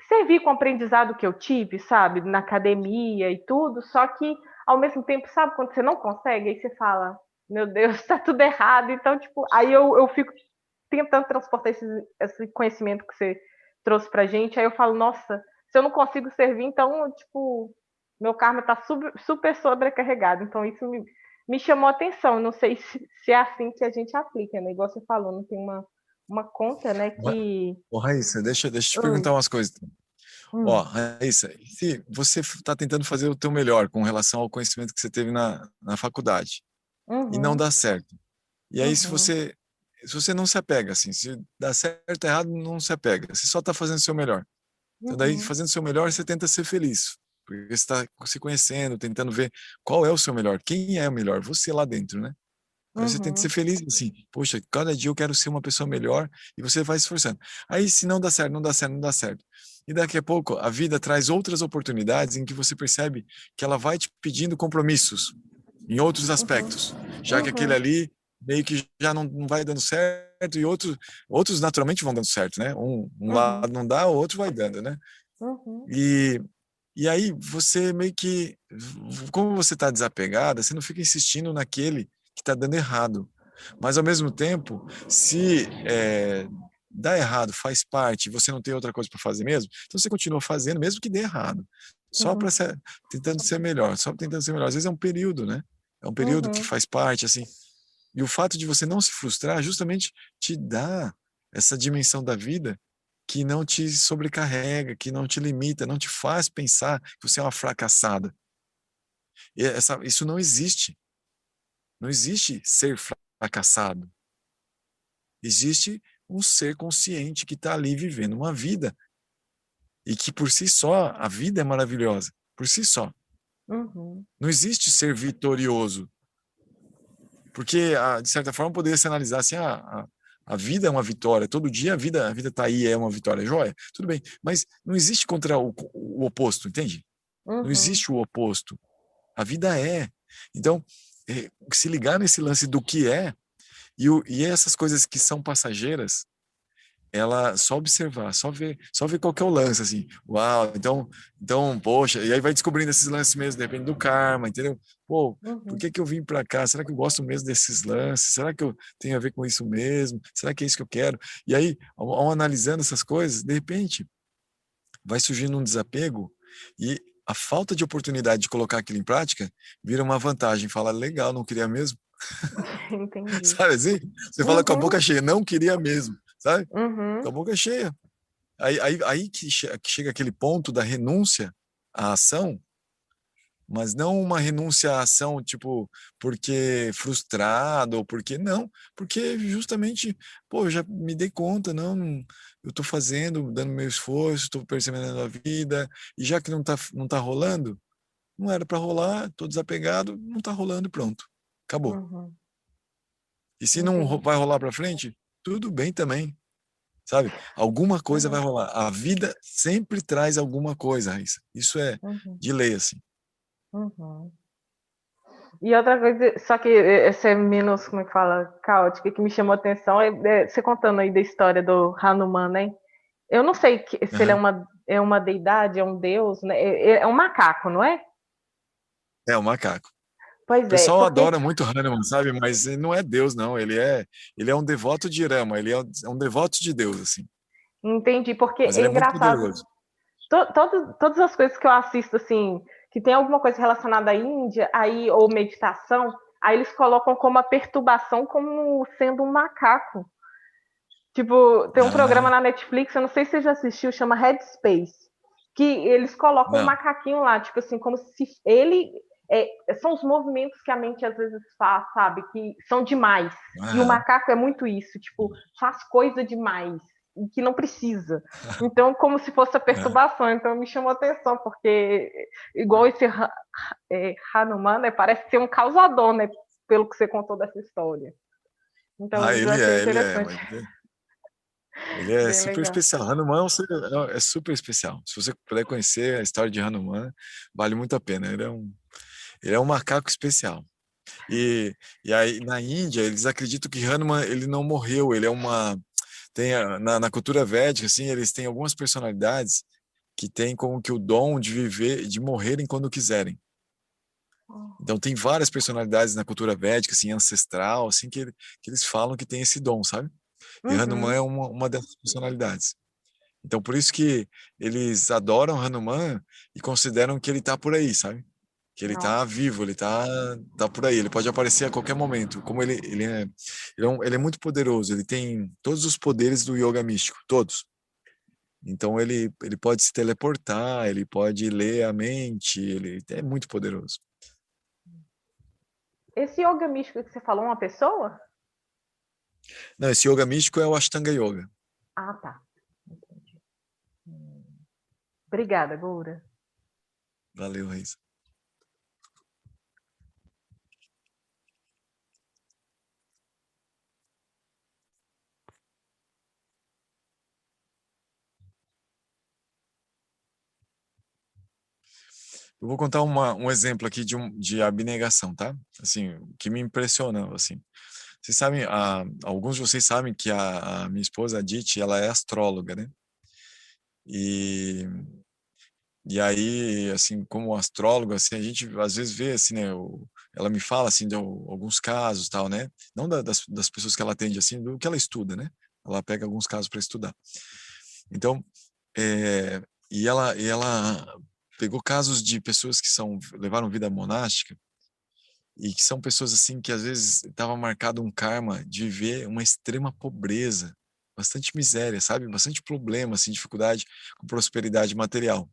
servir com o aprendizado que eu tive, sabe, na academia e tudo, só que ao mesmo tempo, sabe, quando você não consegue, aí você fala, meu Deus, tá tudo errado, então, tipo, aí eu fico tentando transportar esse conhecimento que você trouxe pra gente, aí eu falo, nossa, se eu não consigo servir, então, tipo, meu karma tá super sobrecarregado, então isso me chamou a atenção, não sei se é assim que a gente aplica, né, igual você falou, não tem uma conta, né, que... Ô, Raíssa, deixa eu te Oi. perguntar umas coisas. Ó, Raíssa, se você está tentando fazer o teu melhor com relação ao conhecimento que você teve na faculdade e não Uhum, dá certo. E aí, uhum, se você não se apega, assim, se dá certo ou errado, não se apega. Você só está fazendo o seu melhor. Então, daí, uhum, fazendo o seu melhor, você tenta ser feliz. Porque você está se conhecendo, tentando ver qual é o seu melhor. Quem é o melhor? Você lá dentro, né? Aí você tenta ser uhum, feliz, assim, poxa, cada dia eu quero ser uma pessoa melhor, e você vai se esforçando. Aí, se não dá certo, não dá certo, não dá certo. E daqui a pouco, a vida traz outras oportunidades em que você percebe que ela vai te pedindo compromissos em outros uhum, aspectos, já que aquele uhum, ali meio que já não vai dando certo, e outros naturalmente vão dando certo, né? Um uhum, lado não dá, o outro vai dando, né? uhum, E, e aí você meio que, como você está desapegada, você não fica insistindo naquele que está dando errado. Mas ao mesmo tempo, se dá errado, faz parte, você não tem outra coisa para fazer mesmo, então você continua fazendo, mesmo que dê errado. Só para uhum, tentando ser melhor, só tentando ser melhor. Às vezes é um período, né? É um período que uhum, faz parte, assim. E o fato de você não se frustrar justamente te dá essa dimensão da vida que não te sobrecarrega, que não te limita, não te faz pensar que você é uma fracassada. Isso não existe. Não existe ser fracassado. Existe um ser consciente que está ali vivendo uma vida e que por si só a vida é maravilhosa, por si só. Uhum. Não existe ser vitorioso, porque de certa forma poderia se analisar assim, a vida é uma vitória, todo dia a vida está aí, é uma vitória, joia, tudo bem, mas não existe contra o oposto, entende? Não Uhum. existe o oposto, a vida é. Então, se ligar nesse lance do que é, e essas coisas que são passageiras, ela só observar, só ver qual que é o lance, assim, uau, então, poxa, e aí vai descobrindo esses lances mesmo, depende do karma, entendeu? Pô, por Uhum. que eu vim para cá? Será que eu gosto mesmo desses lances? Será que eu tenho a ver com isso mesmo? Será que é isso que eu quero? E aí, ao analisando essas coisas, de repente, vai surgindo um desapego e a falta de oportunidade de colocar aquilo em prática vira uma vantagem, fala, legal, não queria mesmo? Entendi. Sabe assim? Você fala com a boca cheia, não queria mesmo, sabe? Com a Uhum. boca cheia. Aí que chega aquele ponto da renúncia à ação, mas não uma renúncia à ação, tipo, porque frustrado, ou porque não, porque justamente, pô, eu já me dei conta, eu tô fazendo, dando meu esforço, tô percebendo a vida, e já que não tá rolando, não era para rolar, tô desapegado, não tá rolando, pronto, acabou. Uhum. E se não Entendi. vai rolar para frente, tudo bem também. Sabe? Alguma coisa vai Uhum. rolar. A vida sempre traz alguma coisa, Raíssa. Isso é Uhum. de lei, assim. Uhum. E outra coisa, só que essa é menos, como é que fala, caótica, que me chamou a atenção, você contando aí da história do Hanuman, né? Eu não sei se ele Uhum. é uma deidade, é um deus, né? É um macaco, não é? É o macaco. O Pois é, pessoal porque, adora muito Hanuman, sabe? Mas ele não é Deus, não. Ele é um devoto de Rama, ele é um devoto de Deus, assim. entendi, porque Mas é ele é muito engraçado, poderoso. todas as coisas que eu assisto, assim, que tem alguma coisa relacionada à Índia, aí, ou meditação, aí eles colocam como a perturbação como sendo um macaco. Tipo, tem um programa Ah, na Netflix, eu não sei se você já assistiu, chama Headspace, que eles colocam um não. macaquinho lá, tipo assim, como se ele... são os movimentos que a mente às vezes faz, sabe? Que são demais. E o Aham. macaco é muito isso, tipo, faz coisa demais e que não precisa. Então, como se fosse a Aham. perturbação. Então, me chamou a atenção, porque igual esse Hanuman, né, parece ser um causador, né? Pelo que você contou dessa história. Então, Ah, eu achei ele é. interessante. Mas ele é Bem super legal. especial. Hanuman é super especial. Se você puder conhecer a história de Hanuman, vale muito a pena. Ele é um macaco especial. E aí, na Índia, eles acreditam que Hanuman, ele não morreu, ele é uma... na cultura védica, assim, eles têm algumas personalidades que têm como que o dom de viver, de morrerem quando quiserem. Então, tem várias personalidades na cultura védica, assim, ancestral, assim, que eles falam que tem esse dom, sabe? E Hanuman Uhum. é uma dessas personalidades. Então, por isso que eles adoram Hanuman e consideram que ele tá por aí, sabe? Que ele tá Nossa. vivo, ele tá por aí, ele pode aparecer a qualquer momento. Como ele é muito poderoso, ele tem todos os poderes do yoga místico, todos. Então ele pode se teleportar, ele pode ler a mente, ele é muito poderoso. Esse yoga místico que você falou, uma pessoa? Não, esse yoga místico é o Ashtanga Yoga. Ah, tá. Entendi. Obrigada, Goura. Valeu, Reis. Eu vou contar um exemplo aqui de abnegação, tá? Assim, que me impressionou, assim. Vocês sabem, alguns de vocês sabem que a minha esposa, a Diti, ela é astróloga, né? E, e aí, assim, como astróloga, assim, a gente às vezes vê, assim, né? Ela me fala, assim, de alguns casos, tal, né? Não das pessoas que ela atende, assim, do que ela estuda, né? Ela pega alguns casos para estudar. Então, é, e ela pegou casos de pessoas que levaram vida monástica e que são pessoas assim que às vezes estava marcado um karma de viver uma extrema pobreza, bastante miséria, sabe? Bastante problema, assim, dificuldade com prosperidade material.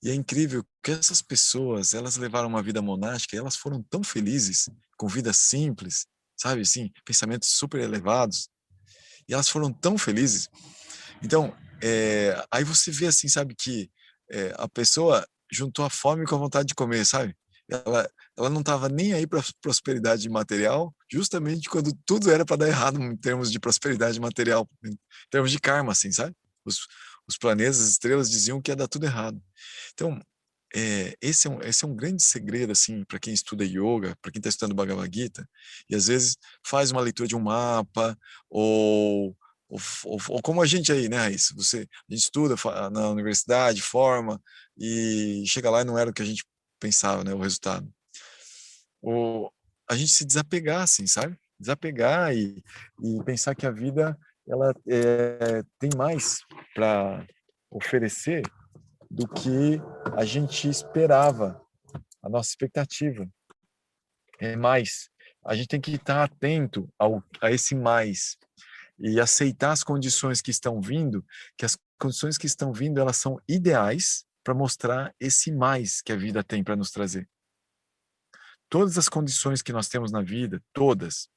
E é incrível que essas pessoas, elas levaram uma vida monástica e elas foram tão felizes, com vida simples, sabe, assim, pensamentos super elevados, e elas foram tão felizes. Então, aí você vê assim, sabe, que a pessoa juntou a fome com a vontade de comer, sabe? Ela não estava nem aí para prosperidade material, justamente quando tudo era para dar errado em termos de prosperidade material, em termos de karma, assim, sabe? Os planetas, as estrelas diziam que ia dar tudo errado. Então, esse é um grande segredo, assim, para quem estuda yoga, para quem está estudando Bhagavad Gita, e às vezes faz uma leitura de um mapa, ou como a gente aí, né, Raíssa? A gente estuda na universidade, forma, e chega lá e não era o que a gente pensava, né, o resultado. Ou a gente se desapegar, assim, sabe? Desapegar e pensar que a vida, ela tem mais para oferecer do que a gente esperava, a nossa expectativa. É mais. A gente tem que estar atento a esse mais e aceitar as condições que estão vindo, que as condições que estão vindo, elas são ideais para mostrar esse mais que a vida tem para nos trazer. Todas as condições que nós temos na vida, todas,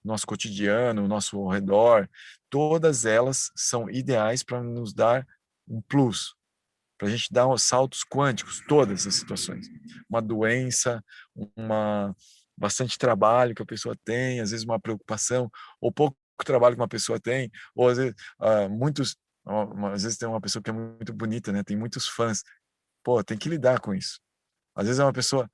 nosso cotidiano, o nosso ao redor, todas elas são ideais para nos dar um plus, para a gente dar uns saltos quânticos, todas as situações. Uma doença, bastante trabalho que a pessoa tem, às vezes uma preocupação, ou pouco trabalho que uma pessoa tem, ou às vezes às vezes tem uma pessoa que é muito bonita, né? Tem muitos fãs. Pô, tem que lidar com isso. Às vezes é uma pessoa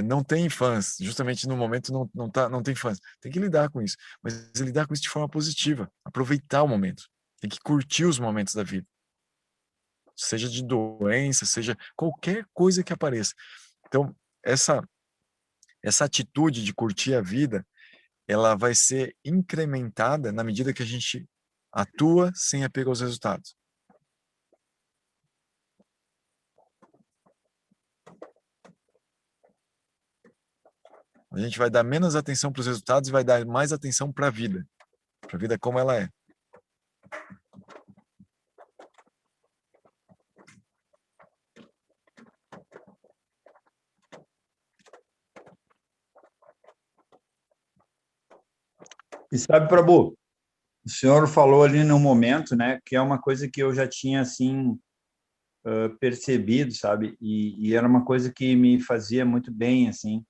não tem fãs, justamente no momento não tem fãs. Tem que lidar com isso, mas lidar com isso de forma positiva, aproveitar o momento. Tem que curtir os momentos da vida, seja de doença, seja qualquer coisa que apareça. Então, essa atitude de curtir a vida, ela vai ser incrementada na medida que a gente atua sem apego aos resultados. A gente vai dar menos atenção para os resultados e vai dar mais atenção para a vida como ela é. E sabe, Prabhu, o senhor falou ali no momento, né, que é uma coisa que eu já tinha, assim, percebido, sabe, e era uma coisa que me fazia muito bem, assim,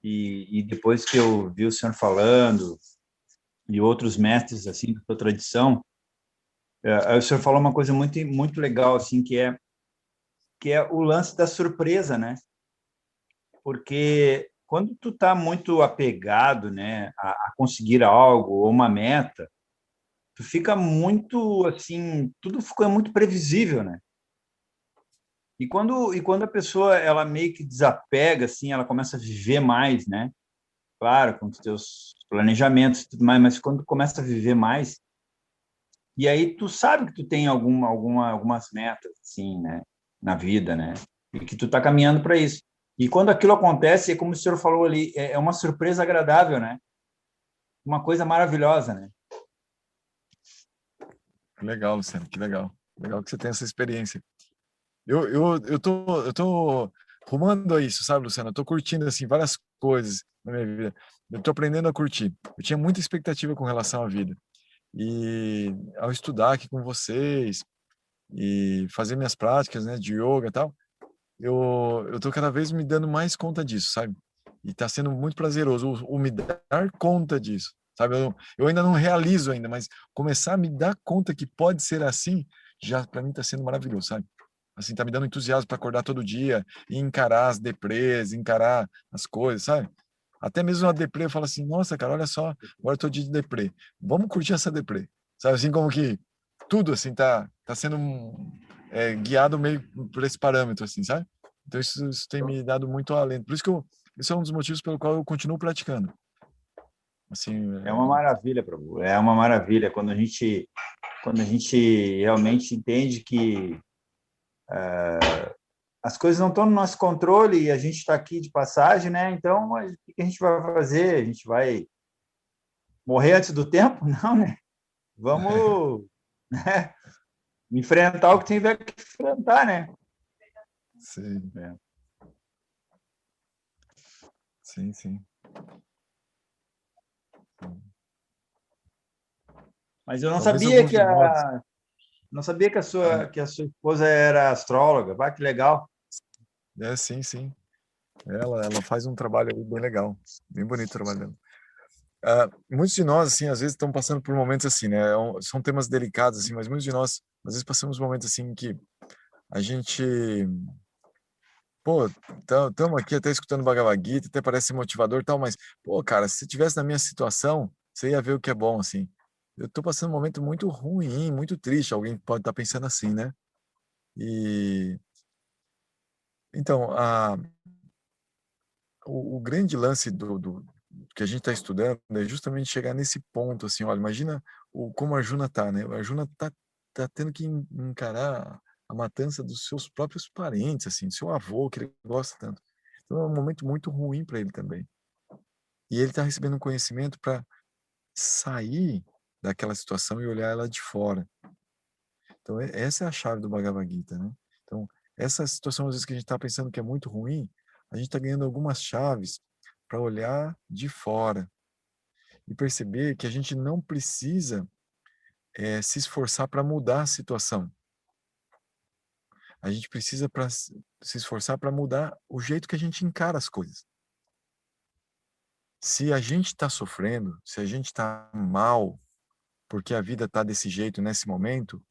e depois que eu vi o senhor falando, e outros mestres, assim, da sua tradição, aí o senhor falou uma coisa muito, muito legal, assim, que é o lance da surpresa, né, porque quando tu tá muito apegado, né, a conseguir algo ou uma meta, tu fica muito assim, tudo ficou muito previsível, né? E quando a pessoa ela meio que desapega assim, ela começa a viver mais, né? Claro, com os teus planejamentos e tudo mais, mas quando começa a viver mais, e aí tu sabe que tu tem algumas metas assim, né, na vida, né? E que tu tá caminhando para isso. E quando aquilo acontece, é como o senhor falou ali, é uma surpresa agradável, né? Uma coisa maravilhosa, né? Que legal, Luciano, que legal. Legal que você tem essa experiência. Eu tô rumando a isso, sabe, Luciano? Eu tô curtindo, assim, várias coisas na minha vida. Eu tô aprendendo a curtir. Eu tinha muita expectativa com relação à vida. E ao estudar aqui com vocês e fazer minhas práticas, né, de yoga e tal, eu tô cada vez me dando mais conta disso, sabe? E tá sendo muito prazeroso o me dar conta disso, sabe? Eu ainda não realizo ainda, mas começar a me dar conta que pode ser assim, já para mim tá sendo maravilhoso, sabe? Assim, tá me dando entusiasmo para acordar todo dia e encarar as deprês, encarar as coisas, sabe? Até mesmo a deprê, eu falo assim, nossa, cara, olha só, agora eu tô de deprê. Vamos curtir essa deprê. Sabe, assim como que tudo, assim, tá sendo guiado meio por esse parâmetro, assim, sabe? Então isso tem me dado muito alento. Por isso que esse é um dos motivos pelo qual eu continuo praticando. Assim, É uma maravilha, Prabhu. É uma maravilha quando a gente realmente entende que as coisas não estão no nosso controle e a gente está aqui de passagem, né? Então, o que a gente vai fazer? A gente vai morrer antes do tempo? Não, né? Vamos, né, enfrentar o que tiver que enfrentar, né? sim, sim, sim. Mas eu não Talvez sabia alguns que de nós. não sabia que Ah, que a sua esposa era astróloga. Vai, que legal. sim, sim. Ela faz um trabalho aí bem legal, bem bonito o trabalho dela. Muitos de nós, assim, às vezes estão passando por momentos assim, né? São temas delicados, assim, mas muitos de nós, às vezes, passamos momentos assim que a gente, pô, estamos aqui até escutando Bhagavad Gita, até parece motivador e tal, mas, pô, cara, se você tivesse na minha situação, você ia ver o que é bom, assim. Eu tô passando um momento muito ruim, muito triste, alguém pode estar pensando assim, né? E, então, o grande lance do que a gente está estudando é justamente chegar nesse ponto, assim, olha, imagina como a Arjuna tá, né? A Arjuna tá tendo que encarar a matança dos seus próprios parentes, assim, do seu avô, que ele gosta tanto. Então é um momento muito ruim para ele também. E ele está recebendo um conhecimento para sair daquela situação e olhar ela de fora. Então essa é a chave do Bhagavad Gita, né? Então essa situação às vezes que a gente está pensando que é muito ruim, a gente está ganhando algumas chaves para olhar de fora e perceber que a gente não precisa se esforçar para mudar a situação. A gente precisa se esforçar para mudar o jeito que a gente encara as coisas. Se a gente está sofrendo, se a gente está mal, porque a vida está desse jeito nesse momento,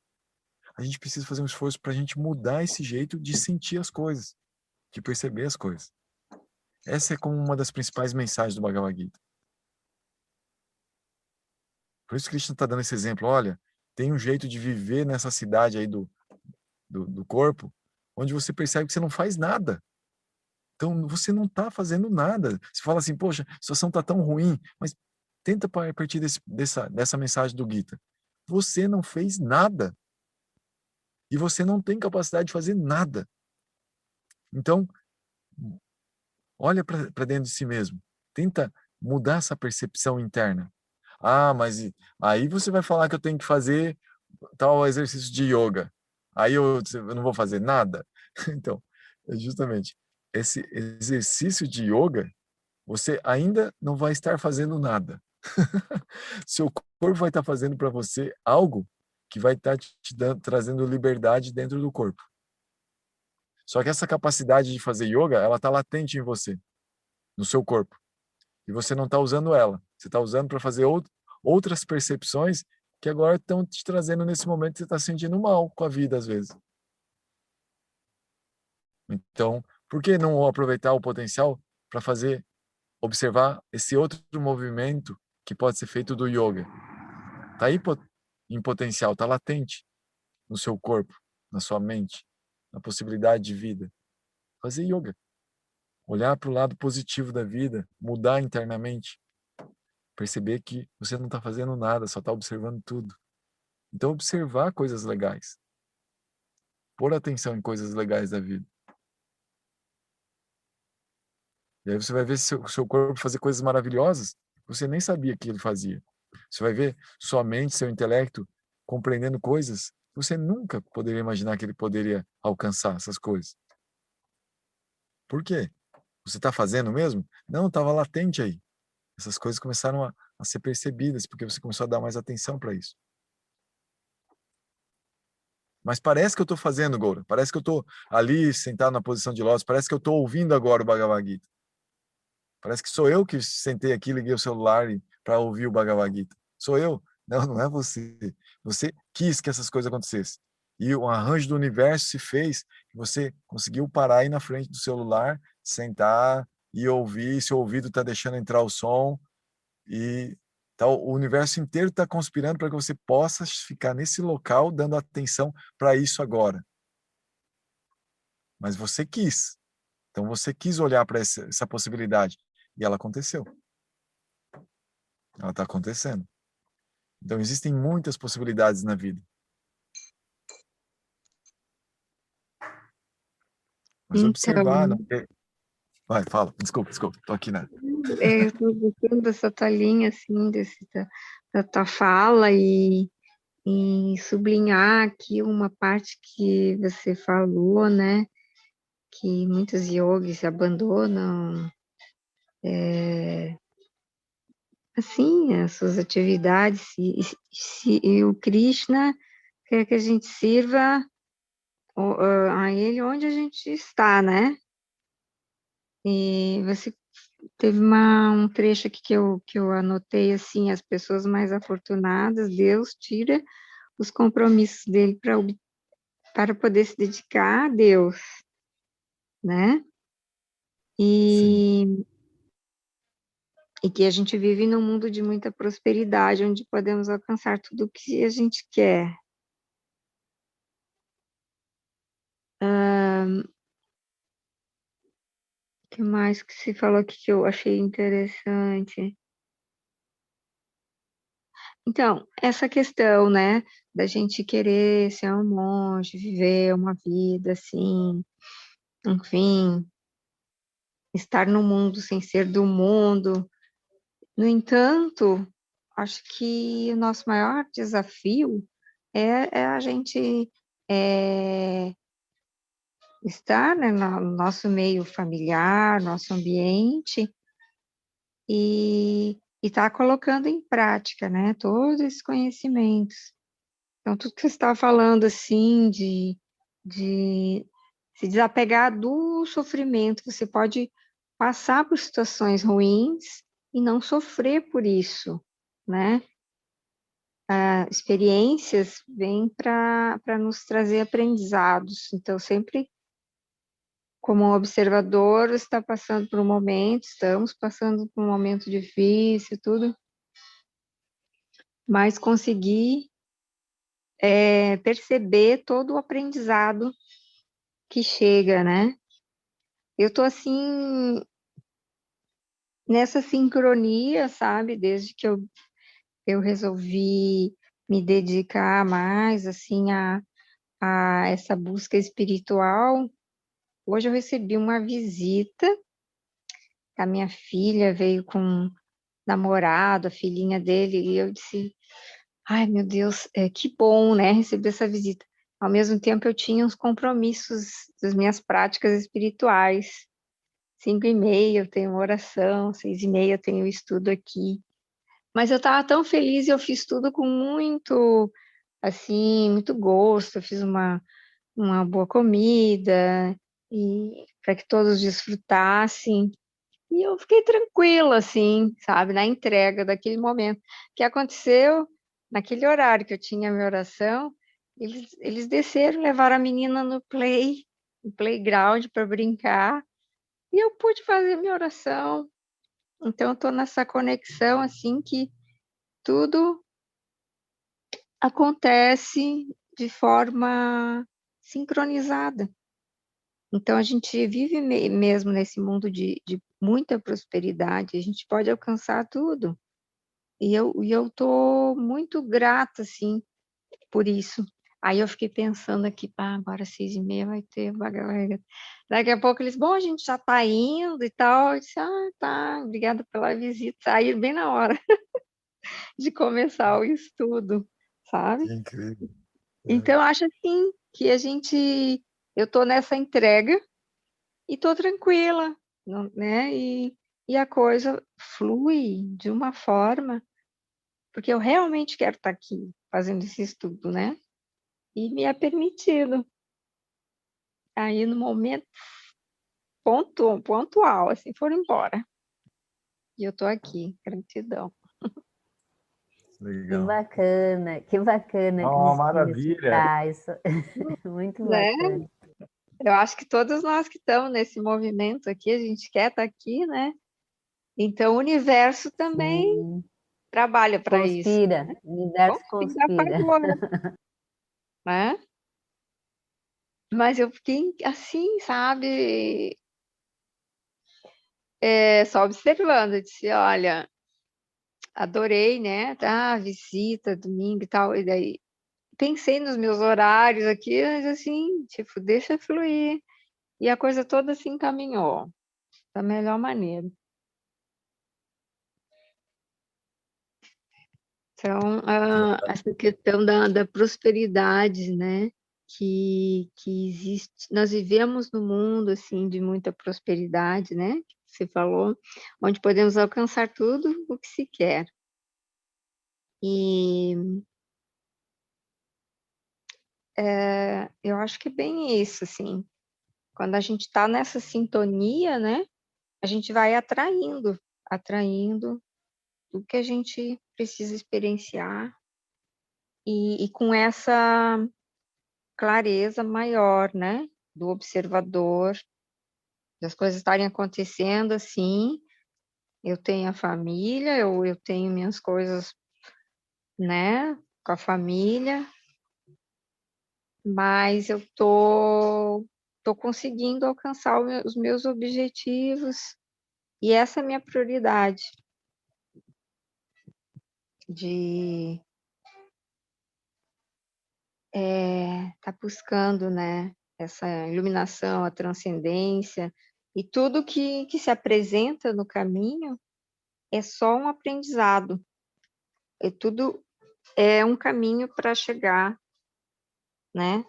a gente precisa fazer um esforço para a gente mudar esse jeito de sentir as coisas, de perceber as coisas. Essa é como uma das principais mensagens do Bhagavad Gita. Por isso Krishna está dando esse exemplo. Olha, tem um jeito de viver nessa cidade aí do corpo, onde você percebe que você não faz nada. Então, você não está fazendo nada. Você fala assim, poxa, a situação está tão ruim, mas tenta a partir dessa mensagem do Gita. Você não fez nada. E você não tem capacidade de fazer nada. Então, olha para dentro de si mesmo. Tenta mudar essa percepção interna. Ah, mas aí você vai falar que eu tenho que fazer tal exercício de yoga. Aí eu não vou fazer nada. Então, é justamente esse exercício de yoga, você ainda não vai estar fazendo nada. Seu corpo vai estar fazendo para você algo que vai estar trazendo liberdade dentro do corpo. Só que essa capacidade de fazer yoga, ela está latente em você, no seu corpo. E você não está usando ela. Você está usando para fazer outras percepções que agora estão te trazendo nesse momento que você está se sentindo mal com a vida, às vezes. Então, por que não aproveitar o potencial para observar esse outro movimento que pode ser feito do yoga? Está aí em potencial, está latente no seu corpo, na sua mente, na possibilidade de vida. Fazer yoga. Olhar para o lado positivo da vida, mudar internamente, perceber que você não está fazendo nada, só está observando tudo. Então, observar coisas legais, pôr atenção em coisas legais da vida. E aí você vai ver seu corpo fazer coisas maravilhosas que você nem sabia que ele fazia. Você vai ver sua mente, seu intelecto compreendendo coisas que você nunca poderia imaginar que ele poderia alcançar essas coisas. Por quê? Você está fazendo mesmo? Não, estava latente aí. Essas coisas começaram a ser percebidas, porque você começou a dar mais atenção para isso. Mas parece que eu estou fazendo, Goura. Parece que eu estou ali, sentado na posição de lótus. Parece que eu estou ouvindo agora o Bhagavad Gita. Parece que sou eu que sentei aqui, liguei o celular para ouvir o Bhagavad Gita. Sou eu? Não, não é você. Você quis que essas coisas acontecessem. E o arranjo do universo se fez que você conseguiu parar aí na frente do celular, sentar e ouvir. Seu ouvido está deixando entrar o som. E então, o universo inteiro está conspirando para que você possa ficar nesse local dando atenção para isso agora. Mas você quis. Então você quis olhar para essa possibilidade. E ela aconteceu. Ela está acontecendo. Então existem muitas possibilidades na vida. Mas observar, não Então, ter... Vai, fala. Desculpa. Tô aqui, né? eu estou gostando dessa tua linha, assim, da tua fala e sublinhar aqui uma parte que você falou, né? Que muitos yogis abandonam assim, as suas atividades, e o Krishna quer que a gente sirva a ele onde a gente está, né? E você teve um trecho aqui que eu anotei, assim, as pessoas mais afortunadas, Deus tira os compromissos dele para poder se dedicar a Deus, né? Sim. E que a gente vive num mundo de muita prosperidade, onde podemos alcançar tudo o que a gente quer. O que mais que se falou aqui que eu achei interessante? Então, essa questão, né, da gente querer ser um monge, viver uma vida assim, enfim, estar no mundo sem ser do mundo. No entanto, acho que o nosso maior desafio é a gente estar, né, no nosso meio familiar, nosso ambiente, e estar colocando em prática, né, todos esses conhecimentos. Então, tudo que você estava falando, assim, de se desapegar do sofrimento, você pode passar por situações ruins e não sofrer por isso, né? Experiências vêm para nos trazer aprendizados. Então, sempre como um observador, você está passando por um momento, estamos passando por um momento difícil, tudo, mas conseguir perceber todo o aprendizado que chega, né? Eu tô assim, nessa sincronia, sabe? Desde que eu resolvi me dedicar mais, assim, a essa busca espiritual. Hoje eu recebi uma visita, a minha filha veio com um namorado, a filhinha dele, e eu disse, ai, meu Deus, que bom, né, receber essa visita. Ao mesmo tempo, eu tinha uns compromissos das minhas práticas espirituais. 5h30 eu tenho uma oração, 6h30 eu tenho estudo aqui. Mas eu estava tão feliz e eu fiz tudo com muito, assim, muito gosto. Eu fiz uma boa comida e para que todos desfrutassem. E eu fiquei tranquila, assim, sabe, na entrega daquele momento. O que aconteceu, naquele horário que eu tinha a minha oração, eles desceram, levaram a menina no playground para brincar, e eu pude fazer minha oração. Então, eu estou nessa conexão, assim, que tudo acontece de forma sincronizada. Então, a gente vive mesmo nesse mundo de muita prosperidade, a gente pode alcançar tudo. E eu tô muito grata, assim, por isso. Aí eu fiquei pensando aqui, pá, agora 6h30 vai ter Bhagavad Gita. Daqui a pouco eles, bom, a gente já tá indo e tal. Eu disse, tá, obrigada pela visita. Saí bem na hora de começar o estudo, sabe? Que incrível. Então, eu acho assim que eu tô nessa entrega e tô tranquila, né? E a coisa flui de uma forma, porque eu realmente quero estar aqui fazendo esse estudo, né? E me é permitido. Aí, no momento pontual, assim, foram embora. E eu tô aqui, gratidão. Que Legal. bacana, que bacana, Oh, Cristina, maravilha. escutar isso. Muito Né? bacana. Eu acho que todos nós que estamos nesse movimento aqui, a gente quer estar aqui, né? Então, o universo também Sim, trabalha para isso. conspira, o universo Conspira a conspira. favor, né? Mas eu fiquei assim, sabe? Só observando. Eu disse, olha, adorei, né? Tá, visita, domingo e tal. E daí pensei nos meus horários aqui, mas assim, tipo, deixa fluir. E a coisa toda se encaminhou da melhor maneira. Então, essa questão da prosperidade, né? Que existe. Nós vivemos num mundo, assim, de muita prosperidade, né? você falou, onde podemos alcançar tudo o que se quer. E eu acho que é bem isso, assim. Quando a gente está nessa sintonia, né, a gente vai atraindo tudo que a gente precisa experienciar e com essa clareza maior, né, do observador, das coisas estarem acontecendo assim. Eu tenho a família, eu tenho minhas coisas, né, com a família, mas eu tô conseguindo alcançar os meus objetivos e essa é a minha prioridade de tá buscando, né, essa iluminação, a transcendência e tudo que se apresenta no caminho é só um aprendizado, tudo é um caminho para chegar, né,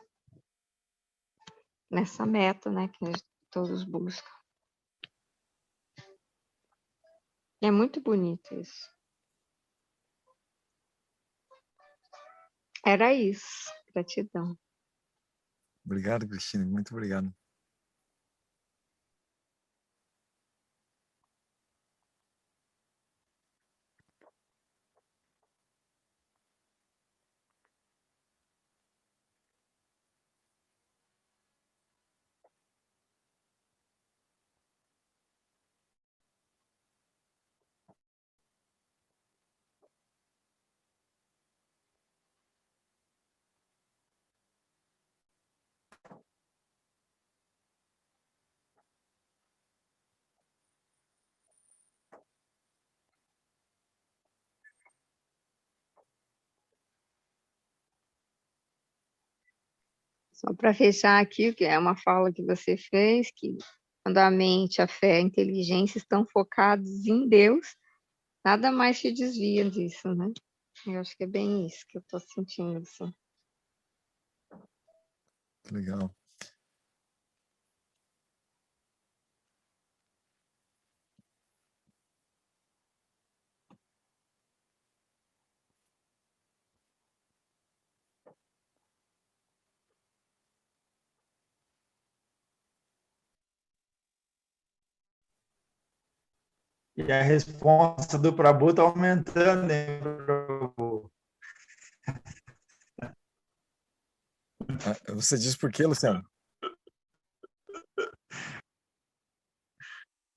nessa meta, né, que todos buscam. É muito bonito isso. Era isso. Gratidão. Obrigado, Cristina. Muito obrigado. Só para fechar aqui, que é uma fala que você fez, que quando a mente, a fé, a inteligência estão focados em Deus, nada mais te desvia disso, né? Eu acho que é bem isso que eu estou sentindo, assim. Legal. E a resposta do Prabhu está aumentando, hein, Prabhu? Você diz por quê, Luciano?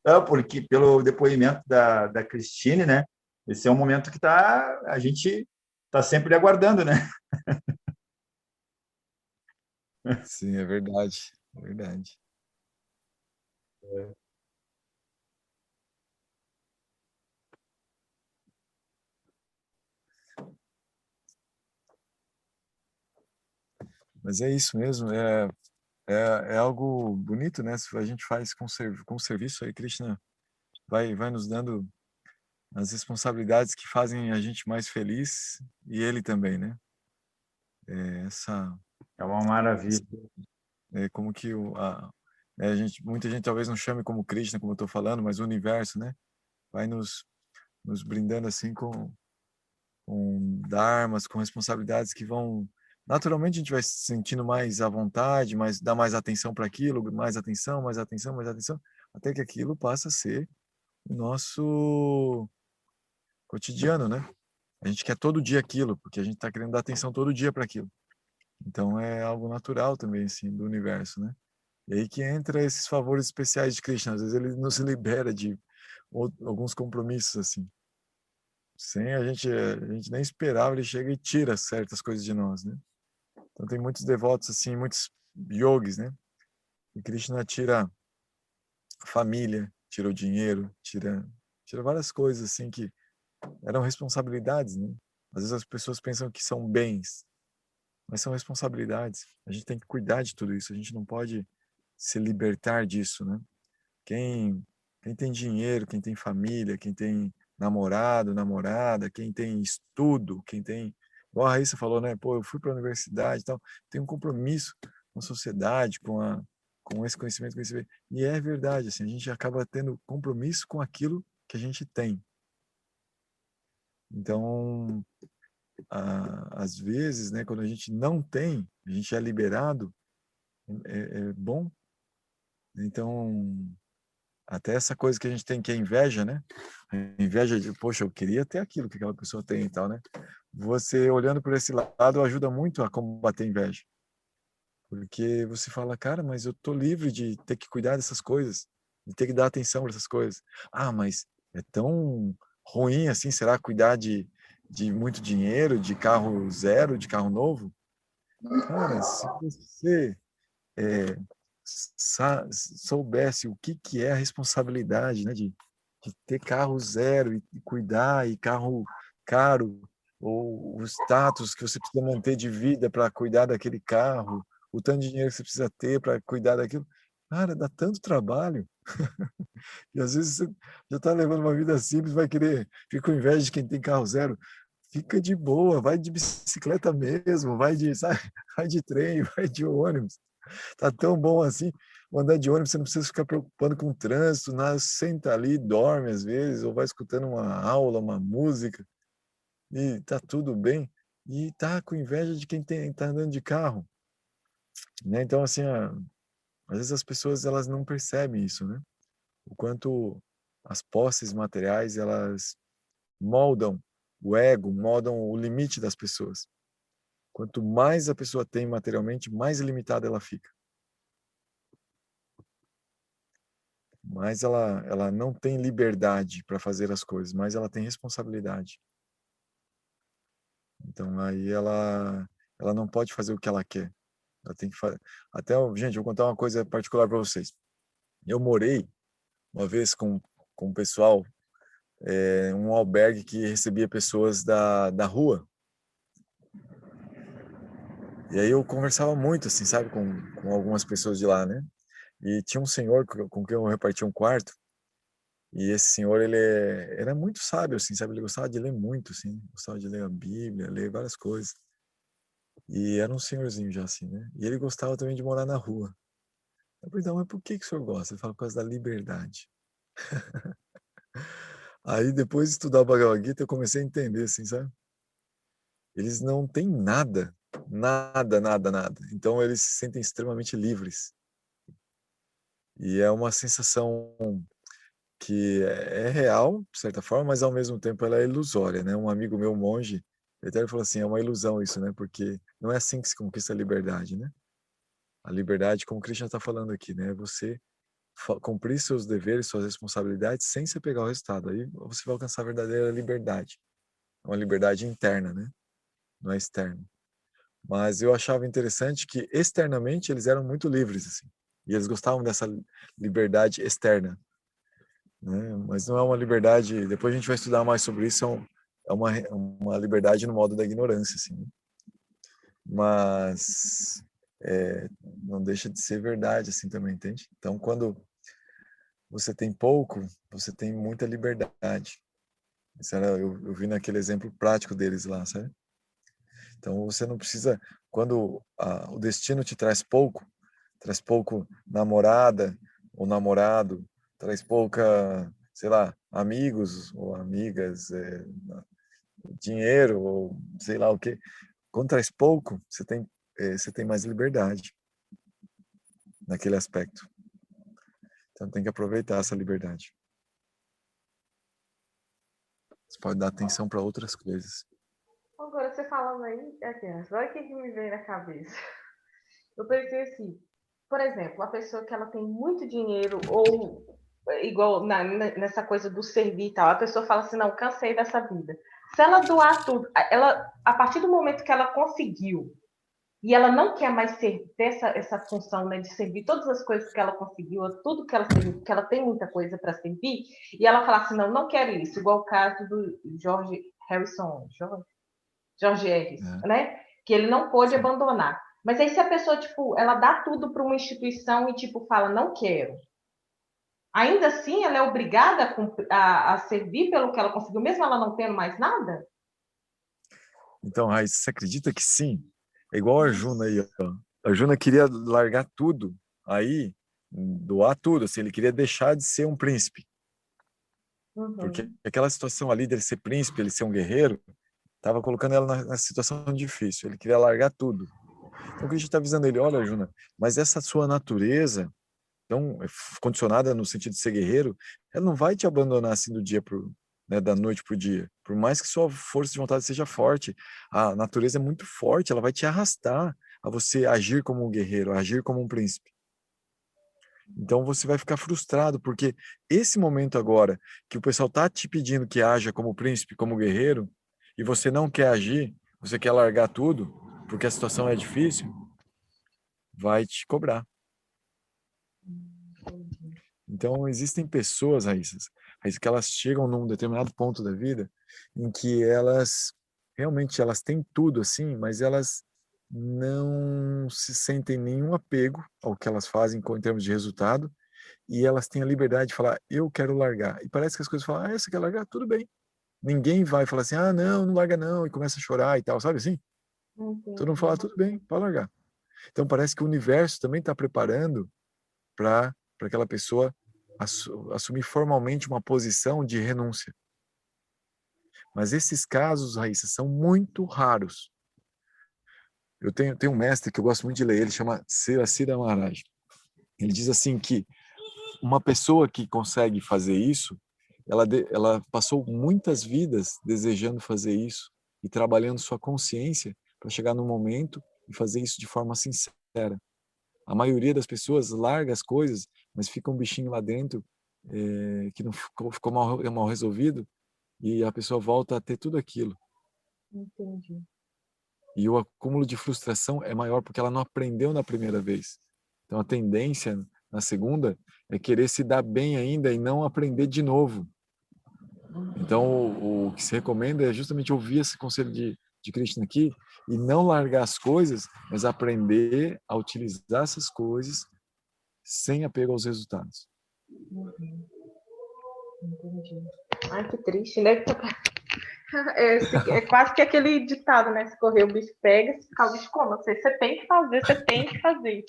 Não, porque pelo depoimento da Cristine, né? Esse é um momento que a gente está sempre aguardando, né? Sim, é verdade. É verdade. Mas é isso mesmo. É algo bonito, né? Se a gente faz com o serviço aí, Krishna vai nos dando as responsabilidades que fazem a gente mais feliz e ele também, né? Essa É uma maravilha. como que muita gente talvez não chame como Krishna, como eu estou falando, mas o universo, né? Vai nos brindando assim com dharmas, com responsabilidades que vão naturalmente a gente vai se sentindo mais à vontade, dá mais atenção para aquilo, mais atenção, mais atenção, mais atenção, até que aquilo passa a ser o nosso cotidiano, né? A gente quer todo dia aquilo, porque a gente está querendo dar atenção todo dia para aquilo. Então é algo natural também, assim, do universo, né? E aí que entra esses favores especiais de Krishna. Às vezes ele nos libera de alguns compromissos, assim. Sem a gente nem esperava, ele chega e tira certas coisas de nós, né? Então tem muitos devotos, assim, muitos yogis, né? E Krishna tira a família, tira o dinheiro, tira várias coisas, assim, que eram responsabilidades, né? Às vezes as pessoas pensam que são bens, mas são responsabilidades. A gente tem que cuidar de tudo isso, a gente não pode se libertar disso, né? Quem tem dinheiro, quem tem família, quem tem namorado, namorada, quem tem estudo, quem tem, igual a Raíssa falou, né? Pô, eu fui para a universidade e tal, tem um compromisso com a sociedade, com com esse conhecimento, e é verdade, assim, a gente acaba tendo compromisso com aquilo que a gente tem. Então, às vezes, né, quando a gente não tem, a gente é liberado, é bom. Então, até essa coisa que a gente tem, que é inveja, né? A inveja de, poxa, eu queria ter aquilo que aquela pessoa tem e tal, né? Você, olhando por esse lado, ajuda muito a combater a inveja. Porque você fala, cara, mas eu tô livre de ter que cuidar dessas coisas, de ter que dar atenção para essas coisas. Ah, mas é tão ruim assim, será cuidar de muito dinheiro, de carro zero, de carro novo? Cara, se você soubesse o que é a responsabilidade, né, de ter carro zero e cuidar, e carro caro, ou o status que você precisa manter de vida para cuidar daquele carro, o tanto de dinheiro que você precisa ter para cuidar daquilo, cara, dá tanto trabalho. E às vezes você já está levando uma vida simples, vai querer, fica com inveja de quem tem carro zero. Fica de boa, vai de bicicleta mesmo, vai de, sabe, vai de trem, vai de ônibus. Tá tão bom assim. Andar de ônibus, você não precisa ficar preocupando com o trânsito, nada, senta ali, dorme às vezes, ou vai escutando uma aula, uma música, e tá tudo bem. E tá com inveja de quem tá andando de carro, né? Então, assim, às vezes as pessoas elas não percebem isso, né? O quanto as posses materiais, elas moldam o ego, moldam o limite das pessoas. Quanto mais a pessoa tem materialmente, mais limitada ela fica. Mais ela não tem liberdade para fazer as coisas, mas ela tem responsabilidade. Então aí ela não pode fazer o que ela quer. Ela tem que fazer. Até, gente, eu vou contar uma coisa particular para vocês. Eu morei uma vez com um pessoal, um albergue que recebia pessoas da rua. E aí eu conversava muito, assim, sabe, com algumas pessoas de lá, né? E tinha um senhor com quem eu repartia um quarto. E esse senhor, ele era muito sábio, assim, sabe? Ele gostava de ler muito, assim. Gostava de ler a Bíblia, ler várias coisas. E era um senhorzinho já, assim, né? E ele gostava também de morar na rua. Eu falei, não, mas por que o senhor gosta? Ele fala, por causa da liberdade. Aí, depois de estudar o Bhagavad Gita, eu comecei a entender, assim, sabe? Eles não têm nada, nada, nada, nada. Então, eles se sentem extremamente livres. E é uma sensação que é real, de certa forma, mas ao mesmo tempo ela é ilusória, né? Um amigo meu, monge, ele até falou assim, é uma ilusão isso, né? Porque não é assim que se conquista a liberdade, né? A liberdade, como o Krishna está falando aqui, né? É você cumprir seus deveres, suas responsabilidades, sem se pegar o resultado. Aí você vai alcançar a verdadeira liberdade. É uma liberdade interna, né? Não é externa. Mas eu achava interessante que externamente eles eram muito livres, assim. E eles gostavam dessa liberdade externa, né? Mas não é uma liberdade, depois a gente vai estudar mais sobre isso, é uma liberdade no modo da ignorância, assim, né? Mas não deixa de ser verdade, assim, também, entende? Então, quando você tem pouco, você tem muita liberdade. Isso eu vi naquele exemplo prático deles lá, sabe? Então, você não precisa, quando o destino te traz pouco namorada ou namorado, traz pouca, sei lá, amigos ou amigas, dinheiro ou sei lá o quê. Quando traz pouco, você tem mais liberdade naquele aspecto. Então tem que aproveitar essa liberdade. Você pode dar atenção para outras coisas. Agora, você falando aí, olha o que me veio na cabeça. Eu pensei assim, por exemplo, a pessoa que ela tem muito dinheiro ou igual nessa coisa do servir e tal, a pessoa fala assim, não, cansei dessa vida. Se ela doar tudo, a partir do momento que ela conseguiu e ela não quer mais ter essa função, né, de servir todas as coisas que ela conseguiu, tudo que ela serviu, porque ela tem muita coisa para servir, e ela fala assim, não, não quero isso, igual o caso do George Harris, né? Que ele não pôde abandonar. Mas aí se a pessoa, tipo, ela dá tudo para uma instituição e, tipo, fala, não quero. Ainda assim, ela é obrigada a servir pelo que ela conseguiu, mesmo ela não tendo mais nada? Então, Raiz, você acredita que sim? É igual a Arjuna aí, ó. A Arjuna queria largar tudo. Aí, doar tudo, assim, ele queria deixar de ser um príncipe. Porque aquela situação ali dele ser príncipe, ele ser um guerreiro, estava colocando ela na situação difícil. Ele queria largar tudo. Então, o Cristo está avisando ele, olha, Juna, mas essa sua natureza, tão condicionada no sentido de ser guerreiro, ela não vai te abandonar assim do dia pro, né, da noite para o dia. Por mais que sua força de vontade seja forte, a natureza é muito forte, ela vai te arrastar a você agir como um guerreiro, agir como um príncipe. Então você vai ficar frustrado, porque esse momento agora que o pessoal está te pedindo que haja como príncipe, como guerreiro, e você não quer agir, você quer largar tudo, porque a situação é difícil, vai te cobrar. Então existem pessoas, Raíssa, que elas chegam num determinado ponto da vida em que elas realmente elas têm tudo assim, mas elas não se sentem nenhum apego ao que elas fazem em termos de resultado, e elas têm a liberdade de falar, eu quero largar. E parece que as coisas falam, ah, você quer largar? Tudo bem. Ninguém vai falar assim, ah, não, não larga não, e começa a chorar e tal, sabe assim? Todo mundo fala, tudo bem, pode largar. Então parece que o universo também está preparando para aquela pessoa assumir formalmente uma posição de renúncia. Mas esses casos, Raíssa, são muito raros. Eu tenho um mestre que eu gosto muito de ler, ele chama Siracida Maharaj. Ele diz assim que uma pessoa que consegue fazer isso, ela passou muitas vidas desejando fazer isso e trabalhando sua consciência para chegar no momento e fazer isso de forma sincera. A maioria das pessoas larga as coisas, mas fica um bichinho lá dentro que não ficou mal resolvido, e a pessoa volta a ter tudo aquilo. Entendi. E o acúmulo de frustração é maior porque ela não aprendeu na primeira vez. Então a tendência na segunda é querer se dar bem ainda e não aprender de novo. Então o que se recomenda é justamente ouvir esse conselho de Krishna aqui e não largar as coisas, mas aprender a utilizar essas coisas sem apego aos resultados. Entendi. Ai, que triste, né? É quase que aquele ditado, né? Se correr o bicho pega, se ficar o bicho come. Você tem que fazer, você tem que fazer.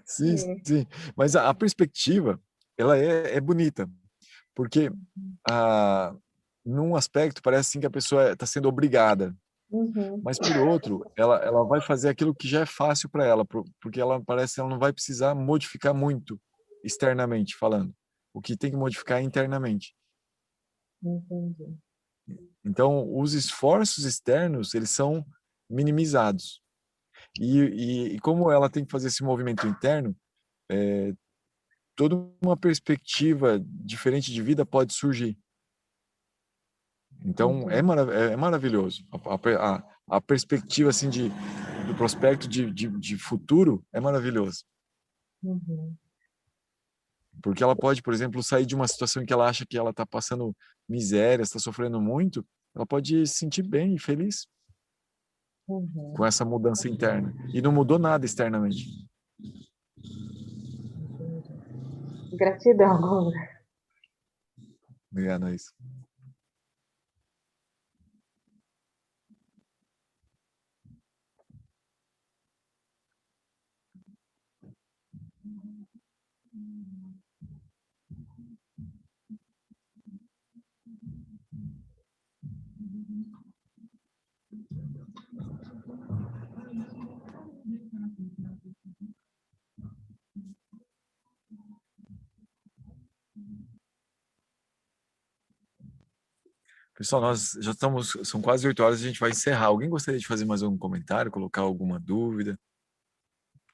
Sim, sim. Mas a perspectiva, ela é bonita. Porque, num aspecto, parece assim que a pessoa está sendo obrigada. Mas, por outro, ela vai fazer aquilo que já é fácil para ela, porque ela parece que ela não vai precisar modificar muito, externamente falando. O que tem que modificar é internamente. Entendi. Então, os esforços externos, eles são minimizados. E como ela tem que fazer esse movimento interno, toda uma perspectiva diferente de vida pode surgir. Então, é maravilhoso. A perspectiva assim, do prospecto de futuro é maravilhoso. Porque ela pode, por exemplo, sair de uma situação em que ela acha que ela está passando miséria, está sofrendo muito, ela pode se sentir bem e feliz com essa mudança interna. E não mudou nada externamente. Gratidão, Gondra. Obrigado, é isso. Pessoal, nós já estamos, são quase 8 horas, a gente vai encerrar. Alguém gostaria de fazer mais algum comentário, colocar alguma dúvida,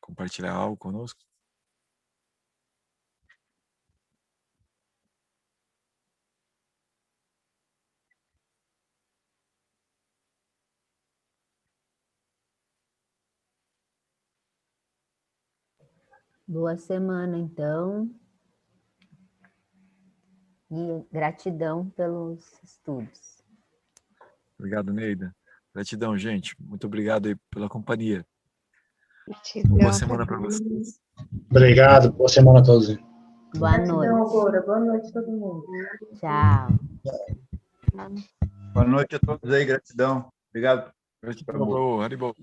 compartilhar algo conosco? Boa semana, então. E gratidão pelos estudos. Obrigado, Neida. Gratidão, gente. Muito obrigado aí pela companhia. Gratidão. Boa semana para vocês. Obrigado, boa semana a todos. Boa Gratidão, noite. Gondra. Boa noite, todo mundo. Tchau. Boa noite a todos aí, gratidão. Obrigado. Gratidão, Haribo.